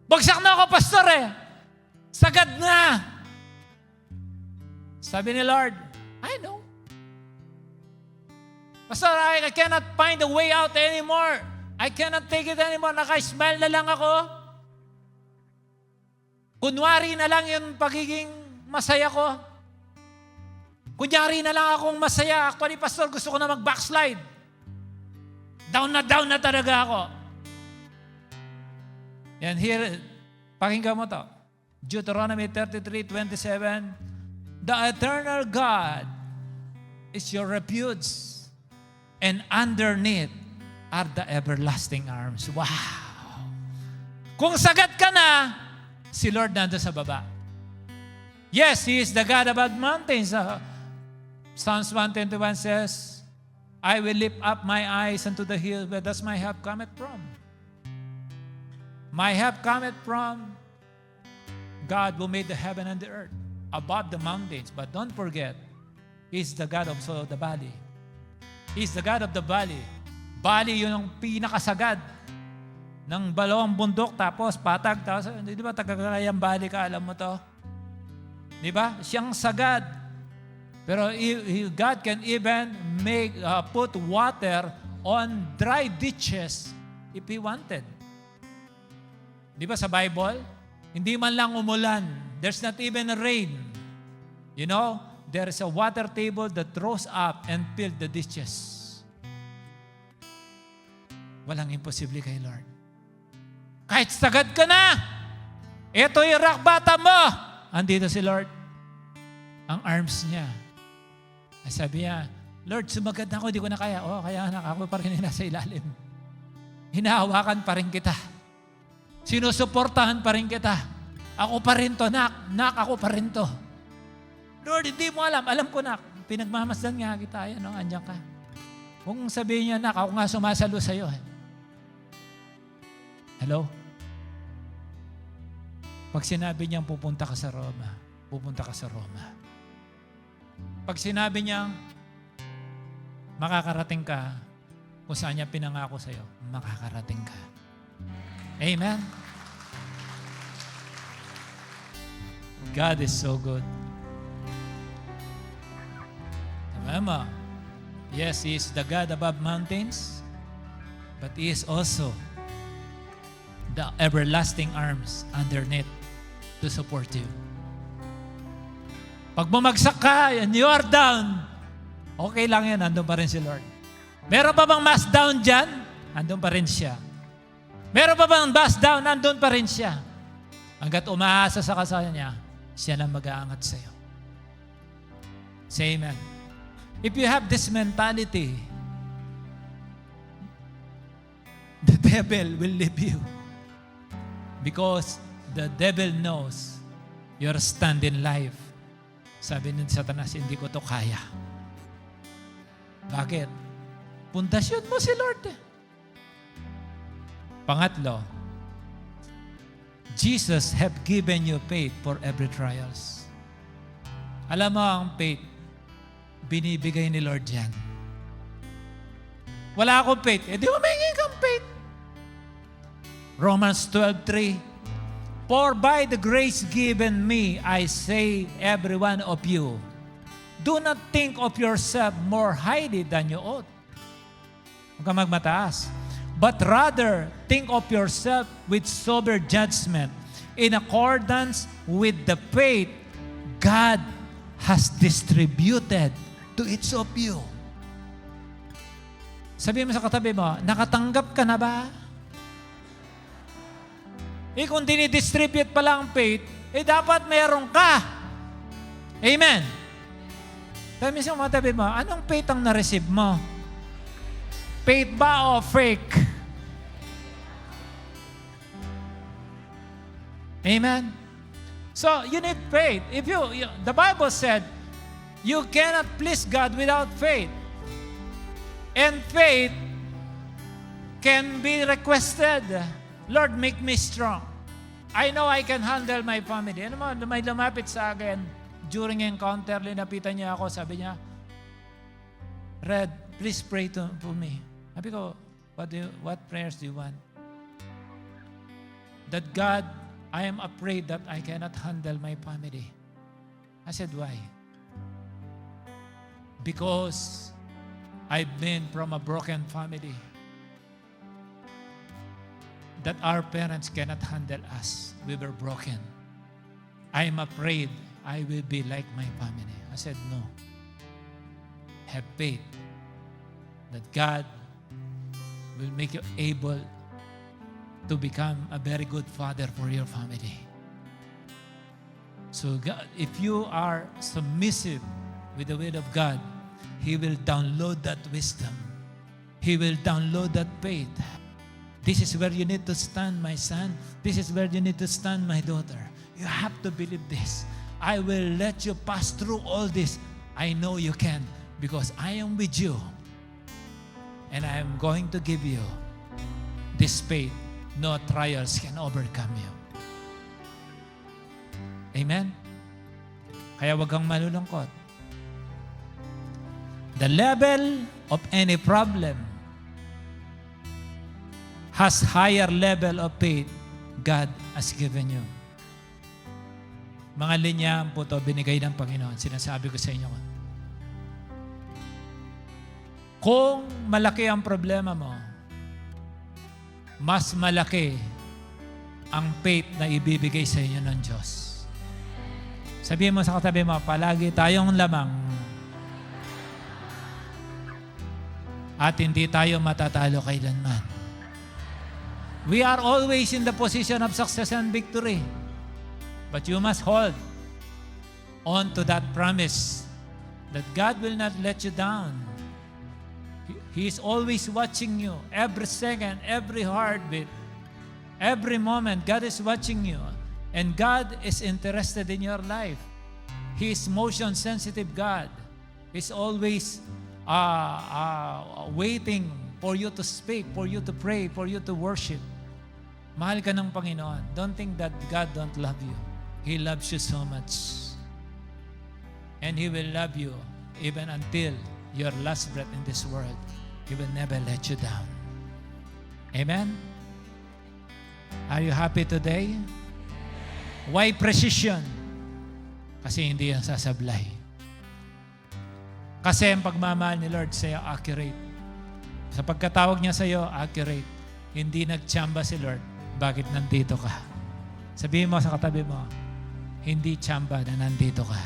Bagsak na ako, pastor eh. Sagad na. Sabi ni Lord, I know. Pastor, I cannot find a way out anymore. I cannot take it anymore. Naka-smile na lang ako. Kunwari na lang yung pagiging masaya ko. Kunyari na lang akong masaya. Actually, pastor, gusto ko na mag-backslide. Down na talaga ako. And here, pakinggan mo to. Deuteronomy 33:27. The eternal God is your refuge, and underneath are the everlasting arms. Wow! Kung sagat ka na, si Lord nandun sa baba. Yes, He is the God above mountains. Psalms 121 says, I will lift up my eyes unto the hills, where does my help cometh from? My help cometh from God who made the heaven and the earth, above the mountains. But don't forget, He's the God of the valley. He's the God of the valley. Valley, yun ang pinakasagad ng balawang bundok, tapos patag, tapos, di ba, Tagayang Valley ka, alam mo to? Di ba? Siyang sagad. Pero God can even put water on dry ditches if He wanted. Di ba sa Bible? Hindi man lang umulan. There's not even a rain. You know, there is a water table that rose up and filled the ditches. Walang imposible kay Lord. Kahit sagad ka na, ito yung rock bottom mo. Andito si Lord. Ang arms niya. Ay sabi niya, Lord, sumagad na ako, di ko na kaya. Oh, kaya anak, ako pa rin nasa ilalim. Hinahawakan pa rin kita. Sinusuportahan pa rin kita. Ako pa rin to, nak. Nak, ako pa rin to. Lord, hindi mo alam. Alam ko, nak. Pinagmamasdan nga kita. Ayan, no, andyan ka. Kung sabihin niya, nak, ako nga sumasalo sa'yo. Hello? Pag sinabi niyang pupunta ka sa Roma, pupunta ka sa Roma. Pag sinabi niyang makakarating ka kung saan niya pinangako sa'yo, makakarating ka. Amen? God is so good. Tama. Yes, He is the God above mountains, but He is also the everlasting arms underneath to support you. Pag bumagsak ka and you are down, okay lang yan, andun pa rin si Lord. Meron pa bang mass down dyan? Andun pa rin siya. Meron pa bang mass down? Andun pa rin siya. Hanggat umaasa sa kasaya niya, siya lang mag-aangat sa iyo. Say amen. If you have this mentality, the devil will leave you. Because the devil knows your stand in life. Sabi ni Satanas, hindi ko to kaya. Bakit? Pundasyon mo si Lord. Pangatlo, Jesus have given you faith for every trials. Alam mo ang faith, binibigay ni Lord yan. Wala akong faith, di humingi kang faith. Romans 12:3, for by the grace given me, I say every one of you, do not think of yourself more highly than you ought. Huwag kang magmataas. But rather, think of yourself with sober judgment in accordance with the faith God has distributed to each of you. Sabihin mo sa katabi mo, nakatanggap ka na ba? Kung dinidistribute pa lang ang faith, dapat meron ka. Amen. Sabi mo sa katabi mo, anong faith ang na-receive mo? Faith ba o fake? Amen? So, you need faith. The Bible said, you cannot please God without faith. And faith can be requested. Lord, make me strong. I know I can handle my family. Ano mo, may lumapit sa akin during encounter, linapitan niya ako, sabi niya, Red, please pray for me. Sabi ko, what prayers do you want? That God, I am afraid that I cannot handle my family. I said, why? Because I've been from a broken family. That our parents cannot handle us. We were broken. I am afraid I will be like my family. I said, no. Have faith that God will make you able to become a very good father for your family. So God, if you are submissive with the word of God, He will download that wisdom. He will download that faith. This is where you need to stand, my son. This is where you need to stand, my daughter. You have to believe this. I will let you pass through all this. I know you can because I am with you. And I am going to give you this faith. No trials can overcome you. Amen? Kaya wag kang malulungkot. The level of any problem has higher level of faith God has given you. Mga linya po ito binigay ng Panginoon. Sinasabi ko sa inyo. Kung malaki ang problema mo, mas malaki ang faith na ibibigay sa inyo ng Diyos. Sabihin mo sa katabi mo, palagi tayong lamang at hindi tayo matatalo kailanman. We are always in the position of success and victory. But you must hold on to that promise that God will not let you down. He is always watching you. Every second, every heartbeat, every moment, God is watching you. And God is interested in your life. He is motion-sensitive God. He's always waiting for you to speak, for you to pray, for you to worship. Mahal ka ng Panginoon. Don't think that God don't love you. He loves you so much. And He will love you even until your last breath in this world. He will never let you down. Amen? Are you happy today? Why precision? Kasi hindi yan sasablay. Kasi ang pagmamahal ni Lord sa'yo accurate. Sa pagkatawag niya sa'yo, accurate. Hindi nagtsamba si Lord. Bakit nandito ka? Sabihin mo sa katabi mo, hindi tsamba na nandito ka.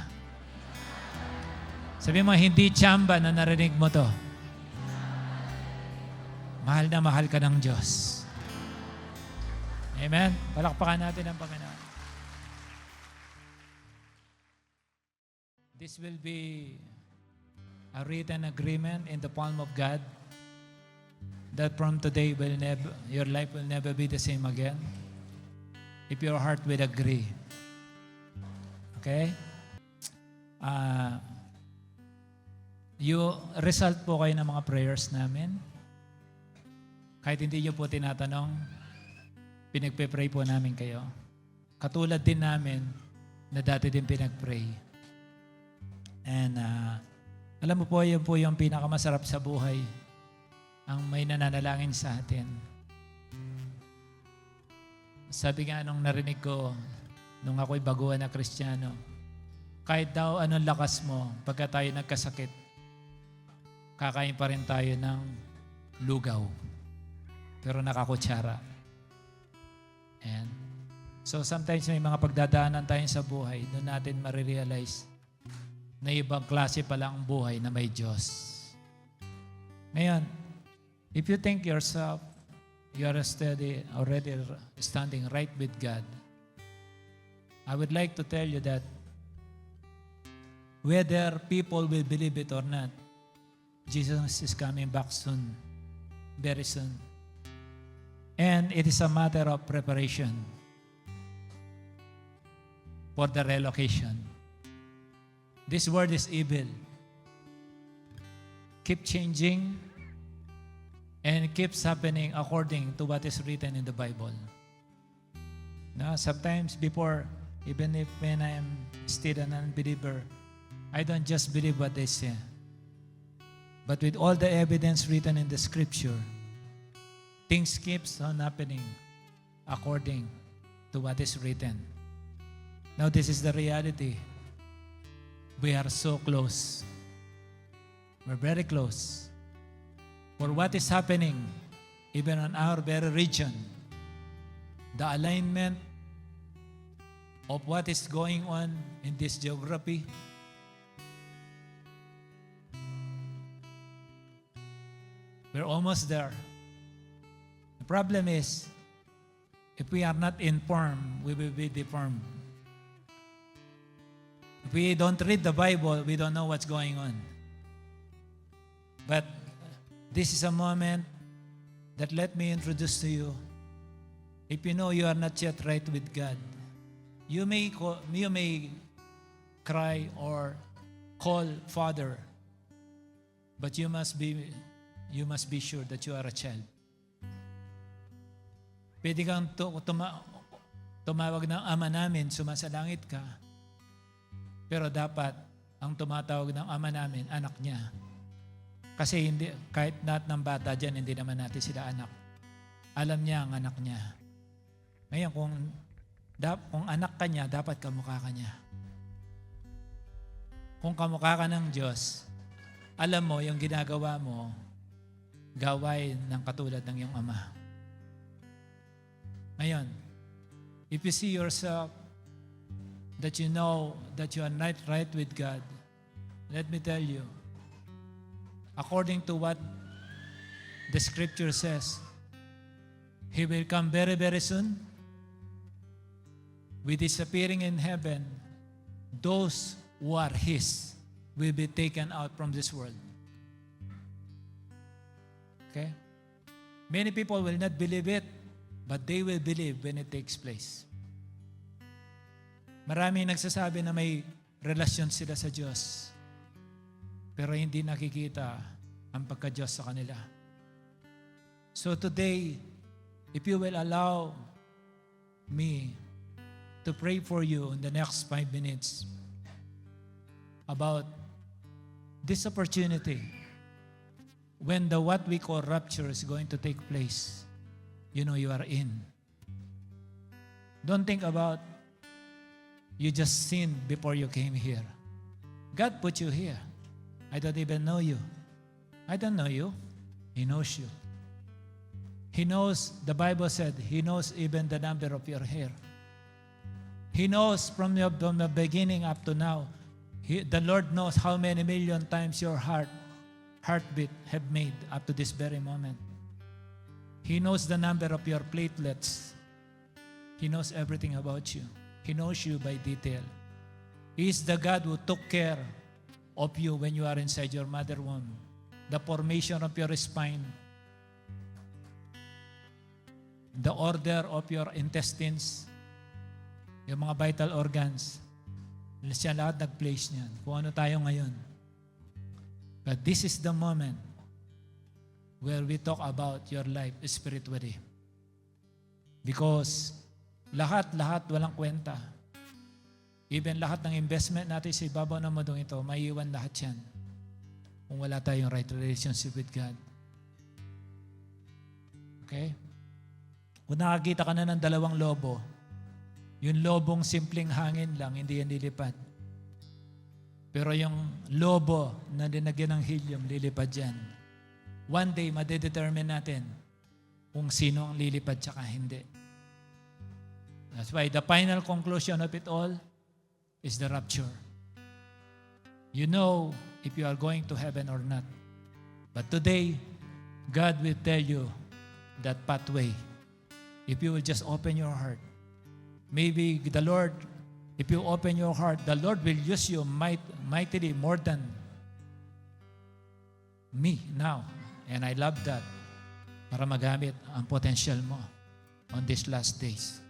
Sabihin mo, hindi tsamba na narinig mo to. Mahal na mahal ka ng Diyos. Amen? Palakpakan natin ang Panginoon. This will be a written agreement in the palm of God that from today your life will never be the same again. if your heart will agree. Okay? You result po kayo ng mga prayers namin. Kahit hindi nyo po tinatanong, pinagpe-pray po namin kayo. Katulad din namin na dati din pinag-pray. And alam mo po, yun po yung pinakamasarap sa buhay. Ang may nananalangin sa atin. Sabi nga nung narinig ko, nung ako'y baguhan na Kristiyano, kahit daw anong lakas mo, pagka tayo nagkasakit, kakain pa rin tayo ng lugaw. Pero nakakutsara. And so sometimes may mga pagdadaanan tayo sa buhay, doon natin marirealize na ibang klase pala ang buhay na may Diyos. Ngayon, if you think yourself, you are already standing right with God, I would like to tell you that whether people will believe it or not, Jesus is coming back soon, very soon. And it is a matter of preparation for the relocation. This world is evil. Keep changing and it keeps happening according to what is written in the Bible. Now, sometimes before, even if when I am still an unbeliever, I don't just believe what they say. But with all the evidence written in the Scripture, things keeps on happening according to what is written. Now, this is the reality. We are so close. We're very close. For what is happening, even on our very region, the alignment of what is going on in this geography, we're almost there. The problem is, if we are not informed, we will be deformed. If we don't read the Bible, we don't know what's going on. But this is a moment that let me introduce to you. If you know you are not yet right with God, you may cry or call Father, but you must be sure that you are a child. Pwede kang tumawag ng Ama namin, sumasalangit ka, pero dapat ang tumatawag ng Ama namin, anak niya. Kasi hindi, kahit lahat ng bata dyan, hindi naman natin sila anak. Alam niya ang anak niya. Ngayon, kung anak ka niya, dapat kamukha ka niya. Kung kamukha ka ng Diyos, alam mo, yung ginagawa mo, gawain ng katulad ng iyong Ama. Ngayon, if you see yourself that you know that you are not right with God, let me tell you, according to what the Scripture says, He will come very, very soon. With disappearing in heaven, those who are His will be taken out from this world. Okay? Many people will not believe it, but they will believe when it takes place. Maraming nagsasabi na may relasyon sila sa Diyos, pero hindi nakikita ang pagka-Diyos sa kanila. So today, if you will allow me to pray for you in the next 5 minutes about this opportunity when what we call rapture is going to take place, you know you are in. Don't think about you just sinned before you came here. God put you here. I don't even know you. I don't know you. He knows you. He knows, the Bible said, He knows even the number of your hair. He knows from the beginning up to now. The Lord knows how many million times your heartbeat have made up to this very moment. He knows the number of your platelets. He knows everything about you. He knows you by detail. He is the God who took care of you when you are inside your mother womb. The formation of your spine, the order of your intestines, yung mga vital organs, siya lahat nag-place niyan. Kung ano tayo ngayon. But this is the moment where we talk about your life spiritually. Because lahat walang kwenta. Even lahat ng investment natin sa ibabaw ng mundong ito, maiiwan lahat yan kung wala tayong right relationship with God. Okay? Kung nakakita ka na ng dalawang lobo, yung lobong simpleng hangin lang, hindi yan lilipad. Pero yung lobo na dinagyan ng helium, lilipad yan. One day, madedetermine natin kung sino ang lilipad tsaka hindi. That's why the final conclusion of it all is the rapture. You know if you are going to heaven or not. But today, God will tell you that pathway. If you will just open your heart. Maybe the Lord, if you open your heart, the Lord will use you mightily more than me now. And I love that. Para magamit ang potential mo on these last days.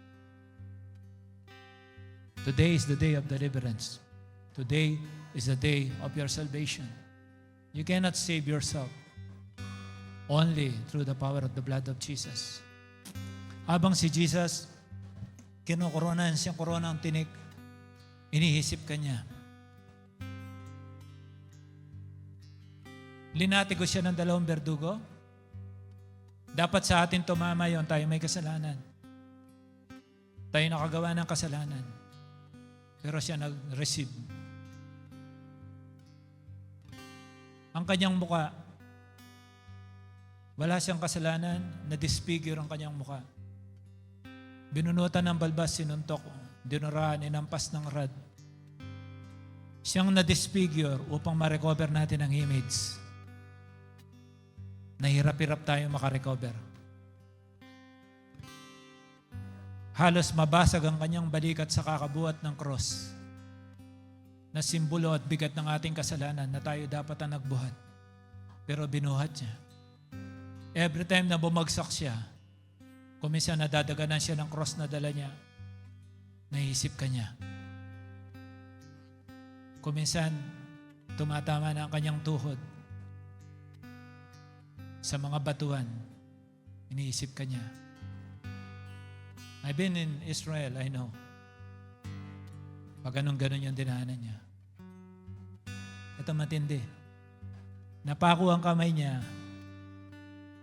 Today is the day of deliverance. Today is the day of your salvation. You cannot save yourself only through the power of the blood of Jesus. Habang si Jesus, kinukoronahan siyang korona ang tinik, inihisip ka niya. Linatigo siya ng 2 berdugo. Dapat sa atin tumama yon, tayo may kasalanan. Tayo nakagawa ng kasalanan. Pero siya nag-receive. Ang kanyang muka, wala siyang kasalanan, na-disfigure ang kanyang muka. Binunutan ng balbas, sinuntok, dinuraan, inampas ng rad. Siyang na-disfigure upang ma-recover natin ang image. Nahirap-hirap tayo makarecover. Halos mabasag ang kanyang balikat sa kakabuhat ng cross na simbolo at bigat ng ating kasalanan na tayo dapat ang nagbuhat. Pero binuhat niya. Every time na bumagsak siya, kung minsan nadadaganan siya ng cross na dala niya, naisip ka niya. Kung minsan tumatama na ang kanyang tuhod sa mga batuan, iniisip ka niya. I've been in Israel, I know. Pag ganun yung dinaanan niya. Ito matindi. Napako ang kamay niya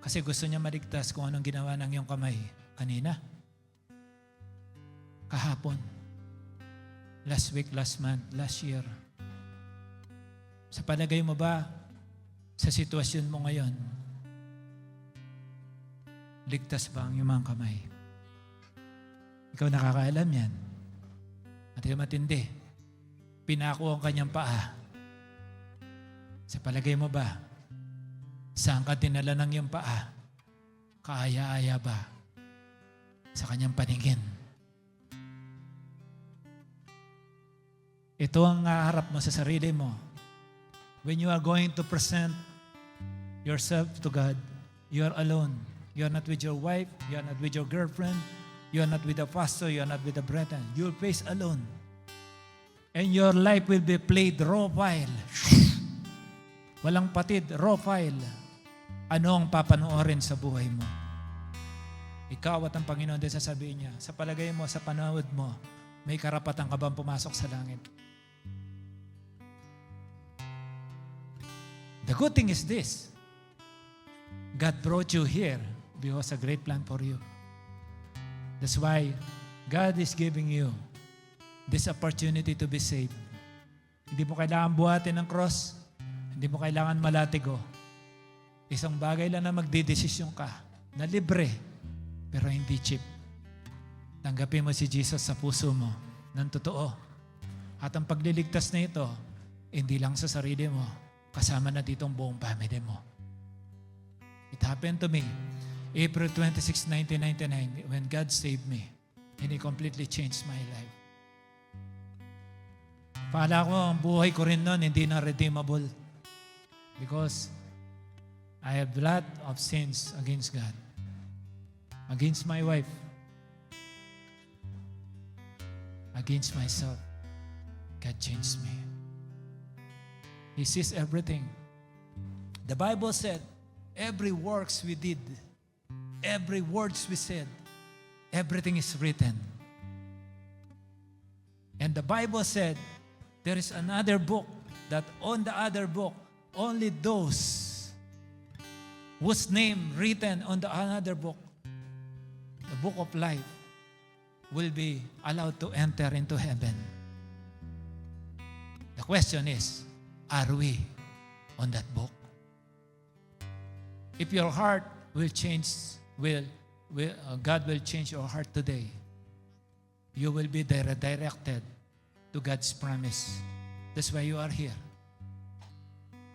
kasi gusto niya maligtas kung anong ginawa ng iyong kamay kanina. Kahapon. Last week, last month, last year. Sa palagay mo ba, sa sitwasyon mo ngayon, ligtas ba ang iyong mga kamay? Ikaw nakakaalam yan. At yung matindi, pinako ang kanyang paa. Sa palagay mo ba, saan ka dinala ng iyong paa? Kaaya-aya ba sa kanyang paningin? Ito ang haharap mo sa sarili mo. When you are going to present yourself to God, you are alone. You are not with your wife, you are not with your girlfriend, you are not with the pastor, you are not with the brethren. You will face alone. And your life will be played raw file. Walang patid, raw file. Ano ang papanoorin sa buhay mo? Ikaw at ang Panginoon din sasabihin niya, sa palagay mo, sa panood mo, may karapatan ka bang pumasok sa langit? The good thing is this. God brought you here because a great plan for you. That's why God is giving you this opportunity to be saved. Hindi mo kailangan buhatin ng cross. Hindi mo kailangan malatigo. Isang bagay lang na magdidesisyon ka na libre pero hindi cheap. Tanggapin mo si Jesus sa puso mo ng totoo. At ang pagliligtas na ito, hindi lang sa sarili mo, kasama na dito ang buong family mo. It happened to me April 26, 1999 when God saved me and He completely changed my life. Pala ko, ang buhay ko rin noon hindi na redeemable because I have a lot of sins against God, against my wife. against myself. God changed me. He sees everything. The Bible said, every works we did, every words we said, everything is written. And the Bible said, there is another book that on the other book, only those whose name written on the another book, the book of life, will be allowed to enter into heaven. The question is, are we on that book? If your heart will change, God will change your heart today, you will be directed to God's promise. That's why you are here.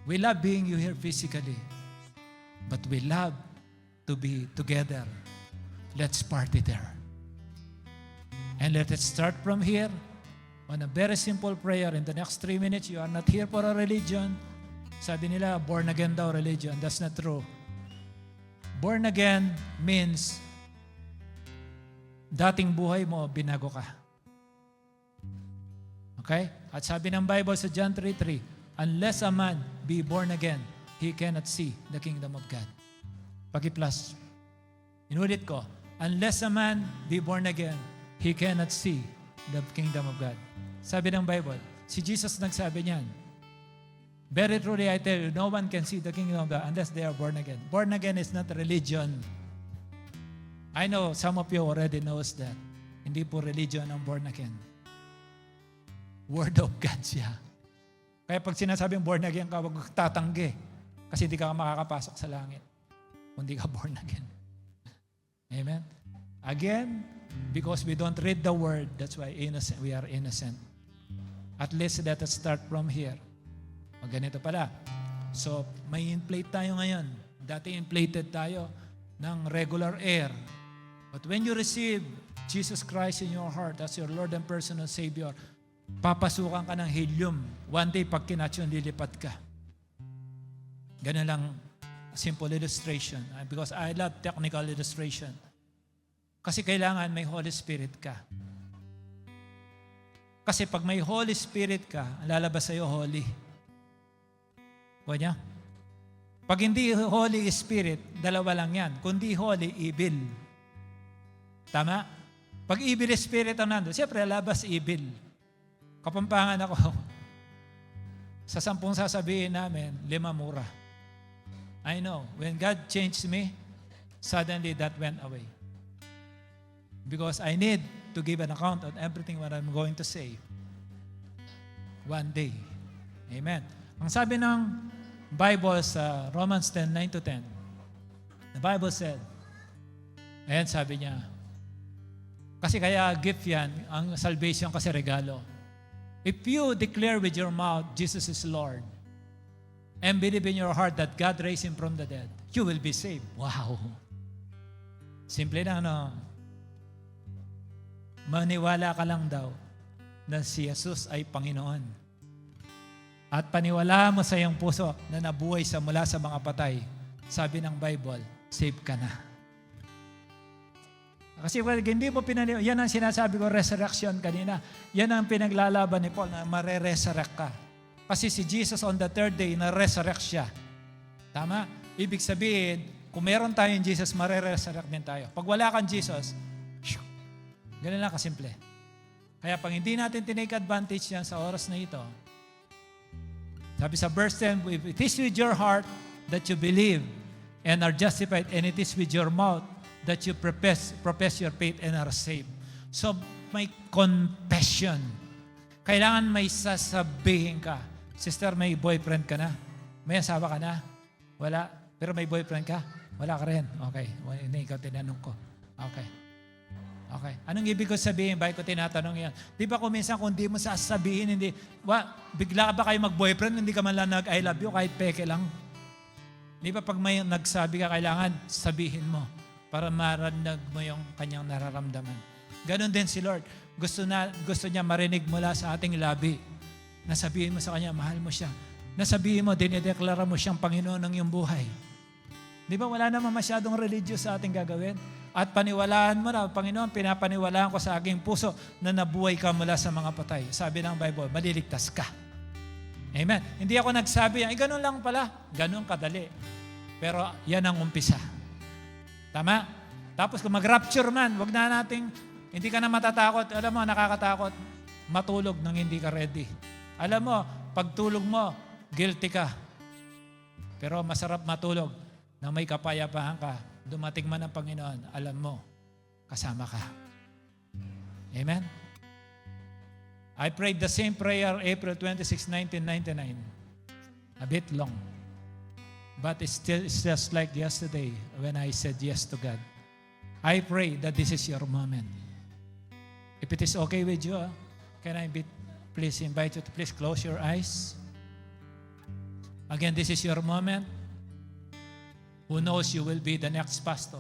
We love being you here physically, but we love to be together. Let's party there. And let us start from here on a very simple prayer. In the next 3 minutes, you are not here for a religion. Sabi nila, born again daw religion. That's not true. Born again means dating buhay mo, binago ka. Okay? At sabi ng Bible sa John 3:3, unless a man be born again, he cannot see the kingdom of God. Paki-plus. Inulit ko, unless a man be born again, he cannot see the kingdom of God. Sabi ng Bible, si Jesus nagsabi niyan, very truly I tell you, no one can see the kingdom of God unless they are born again. Born again is not religion. I know some of you already knows that. Hindi po religion ang born again. Word of God siya. Kaya pag sinasabing born again ka, huwag tatanggi. Kasi hindi ka makakapasok sa langit kung hindi ka born again. Amen? Again, because we don't read the word, that's why innocent, we are innocent. At least let us start from here. O ganito pala. So, may inflate tayo ngayon. Dati inflated tayo ng regular air. But when you receive Jesus Christ in your heart as your Lord and personal Savior, papasukan ka ng helium. One day, pag kinatch yun, lilipat ka. Ganun lang, simple illustration. Because I love technical illustration. Kasi kailangan may Holy Spirit ka. Kasi pag may Holy Spirit ka, lalabas sa'yo holy. Kanya? Pag hindi Holy Spirit, dalawa lang yan. Kundi Holy, evil. Tama? Pag evil Spirit ang nandun, siyempre lalabas evil. Kapampangan ako. Sa 10 sasabihin namin, 5 mura. I know. When God changed me, suddenly that went away. Because I need to give an account on everything what I'm going to say. One day. Amen. Ang sabi ng Bible sa Romans 10:9-10, the Bible said, ayan sabi niya, kasi kaya gift yan, ang salvation kasi regalo. If you declare with your mouth, Jesus is Lord, and believe in your heart that God raised Him from the dead, you will be saved. Wow! Simple na, no? Maniwala ka lang daw na si Jesus ay Panginoon. At paniwala mo sa iyong puso na nabuhay sa mula sa mga patay. Sabi ng Bible, save ka na. Kasi hindi mo pinaniwala, yan ang sinasabi ko, resurrection kanina. Yan ang pinaglalaban ni Paul na mare-resurrect ka. Kasi si Jesus on the third day, na-resurrect siya. Tama? Ibig sabihin, kung meron tayong Jesus, mare-resurrect din tayo. Pag wala kang Jesus, ganun lang kasimple. Kaya pag hindi natin tinake advantage yan sa oras na ito, sabi sa verse 10, if it is with your heart that you believe and are justified, and it is with your mouth that you profess your faith and are saved. So, may confession. Kailangan may sasabihin ka. Sister, may boyfriend ka na? May asawa ka na? Wala. Pero may boyfriend ka? Wala ka rin. Okay. Hindi ikaw tinanong ko. Okay. Okay. Anong ibig ko sabihin? Bakit ko tinatanong yan? Di ba kung minsan kung di mo sasabihin, bigla ka ba kayo mag-boyfriend, hindi ka man lang nag-I love you, kahit peke lang? Di ba pag may nagsabi ka, kailangan sabihin mo para marinig mo yung kanyang nararamdaman. Ganon din si Lord. Gusto niya marinig mula sa ating labi. Nasabihin mo sa kanya, mahal mo siya. Nasabihin mo, dinideklara mo siyang Panginoon ng iyong buhay. Di ba wala naman masyadong religious sa ating gagawin? At paniwalaan mo na, Panginoon, pinapaniwalaan ko sa aking puso na nabuhay ka mula sa mga patay. Sabi ng Bible, maliligtas ka. Amen. Hindi ako nagsabi, ay ganun lang pala. Ganun kadali. Pero yan ang umpisa. Tama? Tapos kung mag-rapture man, wag na nating, hindi ka na matatakot. Alam mo, nakakatakot. Matulog nang hindi ka ready. Alam mo, pagtulog mo, guilty ka. Pero masarap matulog na may kapayapaan ka. Dumating man ang Panginoon, alam mo, kasama ka. Amen? I prayed the same prayer April 26, 1999. A bit long. But it's just like yesterday when I said yes to God. I pray that this is your moment. If it is okay with you, can I please invite you to please close your eyes. Again, this is your moment. Who knows you will be the next pastor?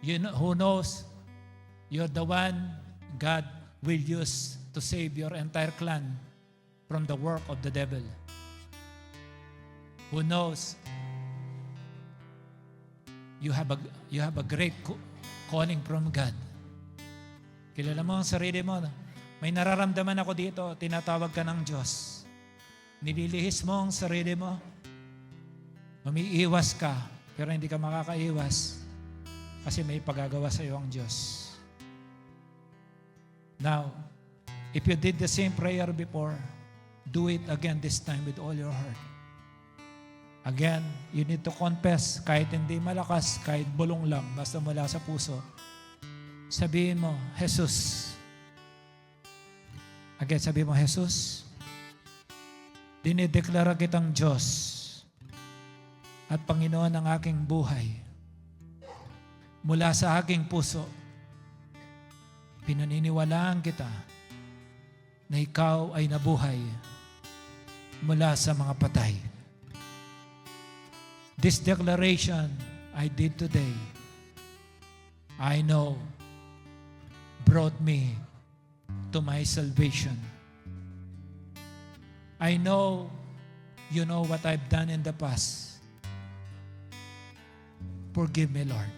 Who knows you're the one God will use to save your entire clan from the work of the devil? Who knows you have a great calling from God? Kilala mo ang sarili mo. May nararamdaman ako dito, tinatawag ka ng Diyos. Nililihis mo ang sarili mo. Umiiwas ka, pero hindi ka makakaiwas kasi may pagagawa sa iyo ang Diyos. Now, if you did the same prayer before, do it again this time with all your heart. Again, you need to confess, kahit hindi malakas, kahit bulong lang, basta mula sa puso. Sabihin mo, Jesus. Again, sabihin mo, Jesus, dinideklara kitang Diyos at Panginoon ng aking buhay. Mula sa aking puso, pinaniniwalaan kita na ikaw ay nabuhay mula sa mga patay. This declaration I did today, I know, brought me to my salvation. I know you know what I've done in the past. Forgive me, Lord.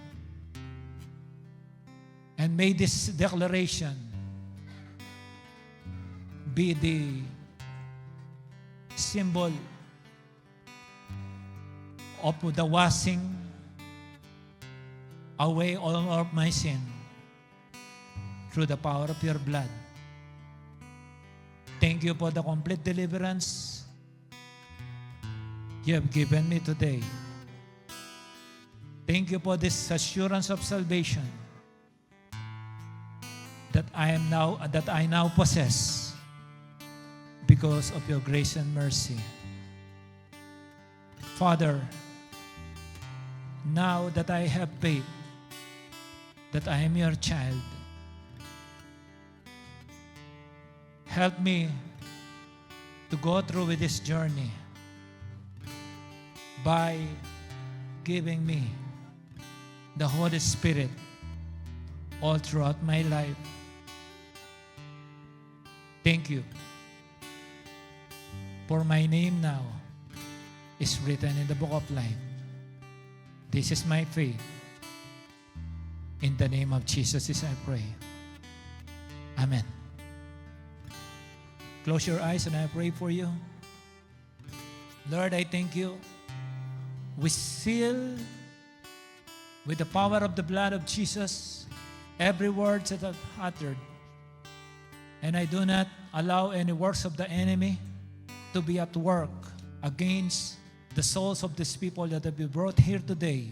And may this declaration be the symbol of the washing away all of my sin through the power of your blood. Thank you for the complete deliverance you have given me today. Thank you for this assurance of salvation that I now possess because of your grace and mercy. Father, now that I have faith that I am your child, help me to go through with this journey by giving me the Holy Spirit all throughout my life. Thank you. For my name now is written in the book of life. This is my faith. In the name of Jesus is I pray. Amen. Close your eyes and I pray for you. Lord, I thank you. We seal with the power of the blood of Jesus every word that I've uttered. And I do not allow any works of the enemy to be at work against the souls of these people that have been brought here today.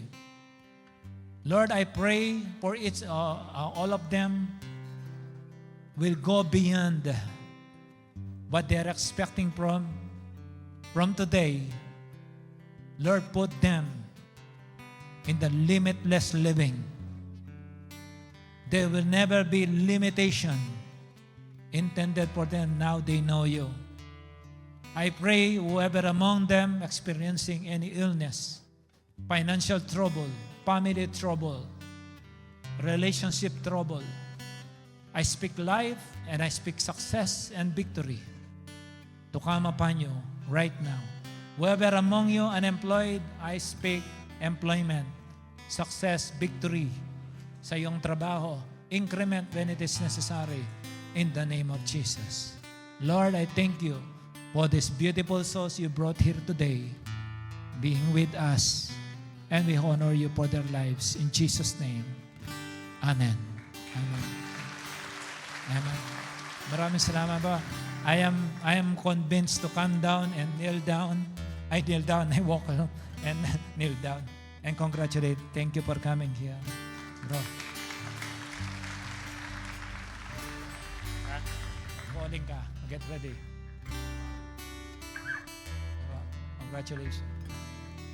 Lord, I pray for all of them will go beyond what they are expecting from today. Lord, put them in the limitless living. There will never be limitation intended for them. Now they know you. I pray whoever among them experiencing any illness, financial trouble, family trouble, relationship trouble, I speak life and I speak success and victory to come upon you right now. Whoever among you unemployed, I speak employment, success, victory sa iyong trabaho. Increment when it is necessary in the name of Jesus. Lord, I thank you for these beautiful souls you brought here today, being with us, and we honor you for their lives. In Jesus' name, Amen. Amen. Amen. Maraming salamat po. I am convinced to come down and kneel down. I kneel down, I walk along, and kneel down. And congratulate. Thank you for coming here. Bro. Calling ka. Get ready. Bro. Congratulations.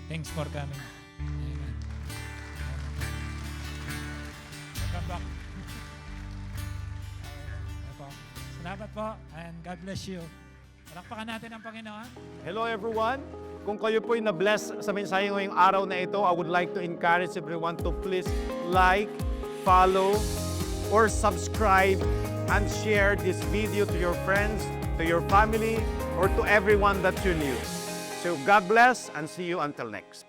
Thanks for coming. Amen. Welcome back. Salamat po, and God bless you. Palakpakan natin ang Panginoon. Hello everyone. Kung kayo po'y na-bless sa mensahe ngayong araw na ito, I would like to encourage everyone to please like, follow, or subscribe and share this video to your friends, to your family, or to everyone that you knew. So God bless and see you until next.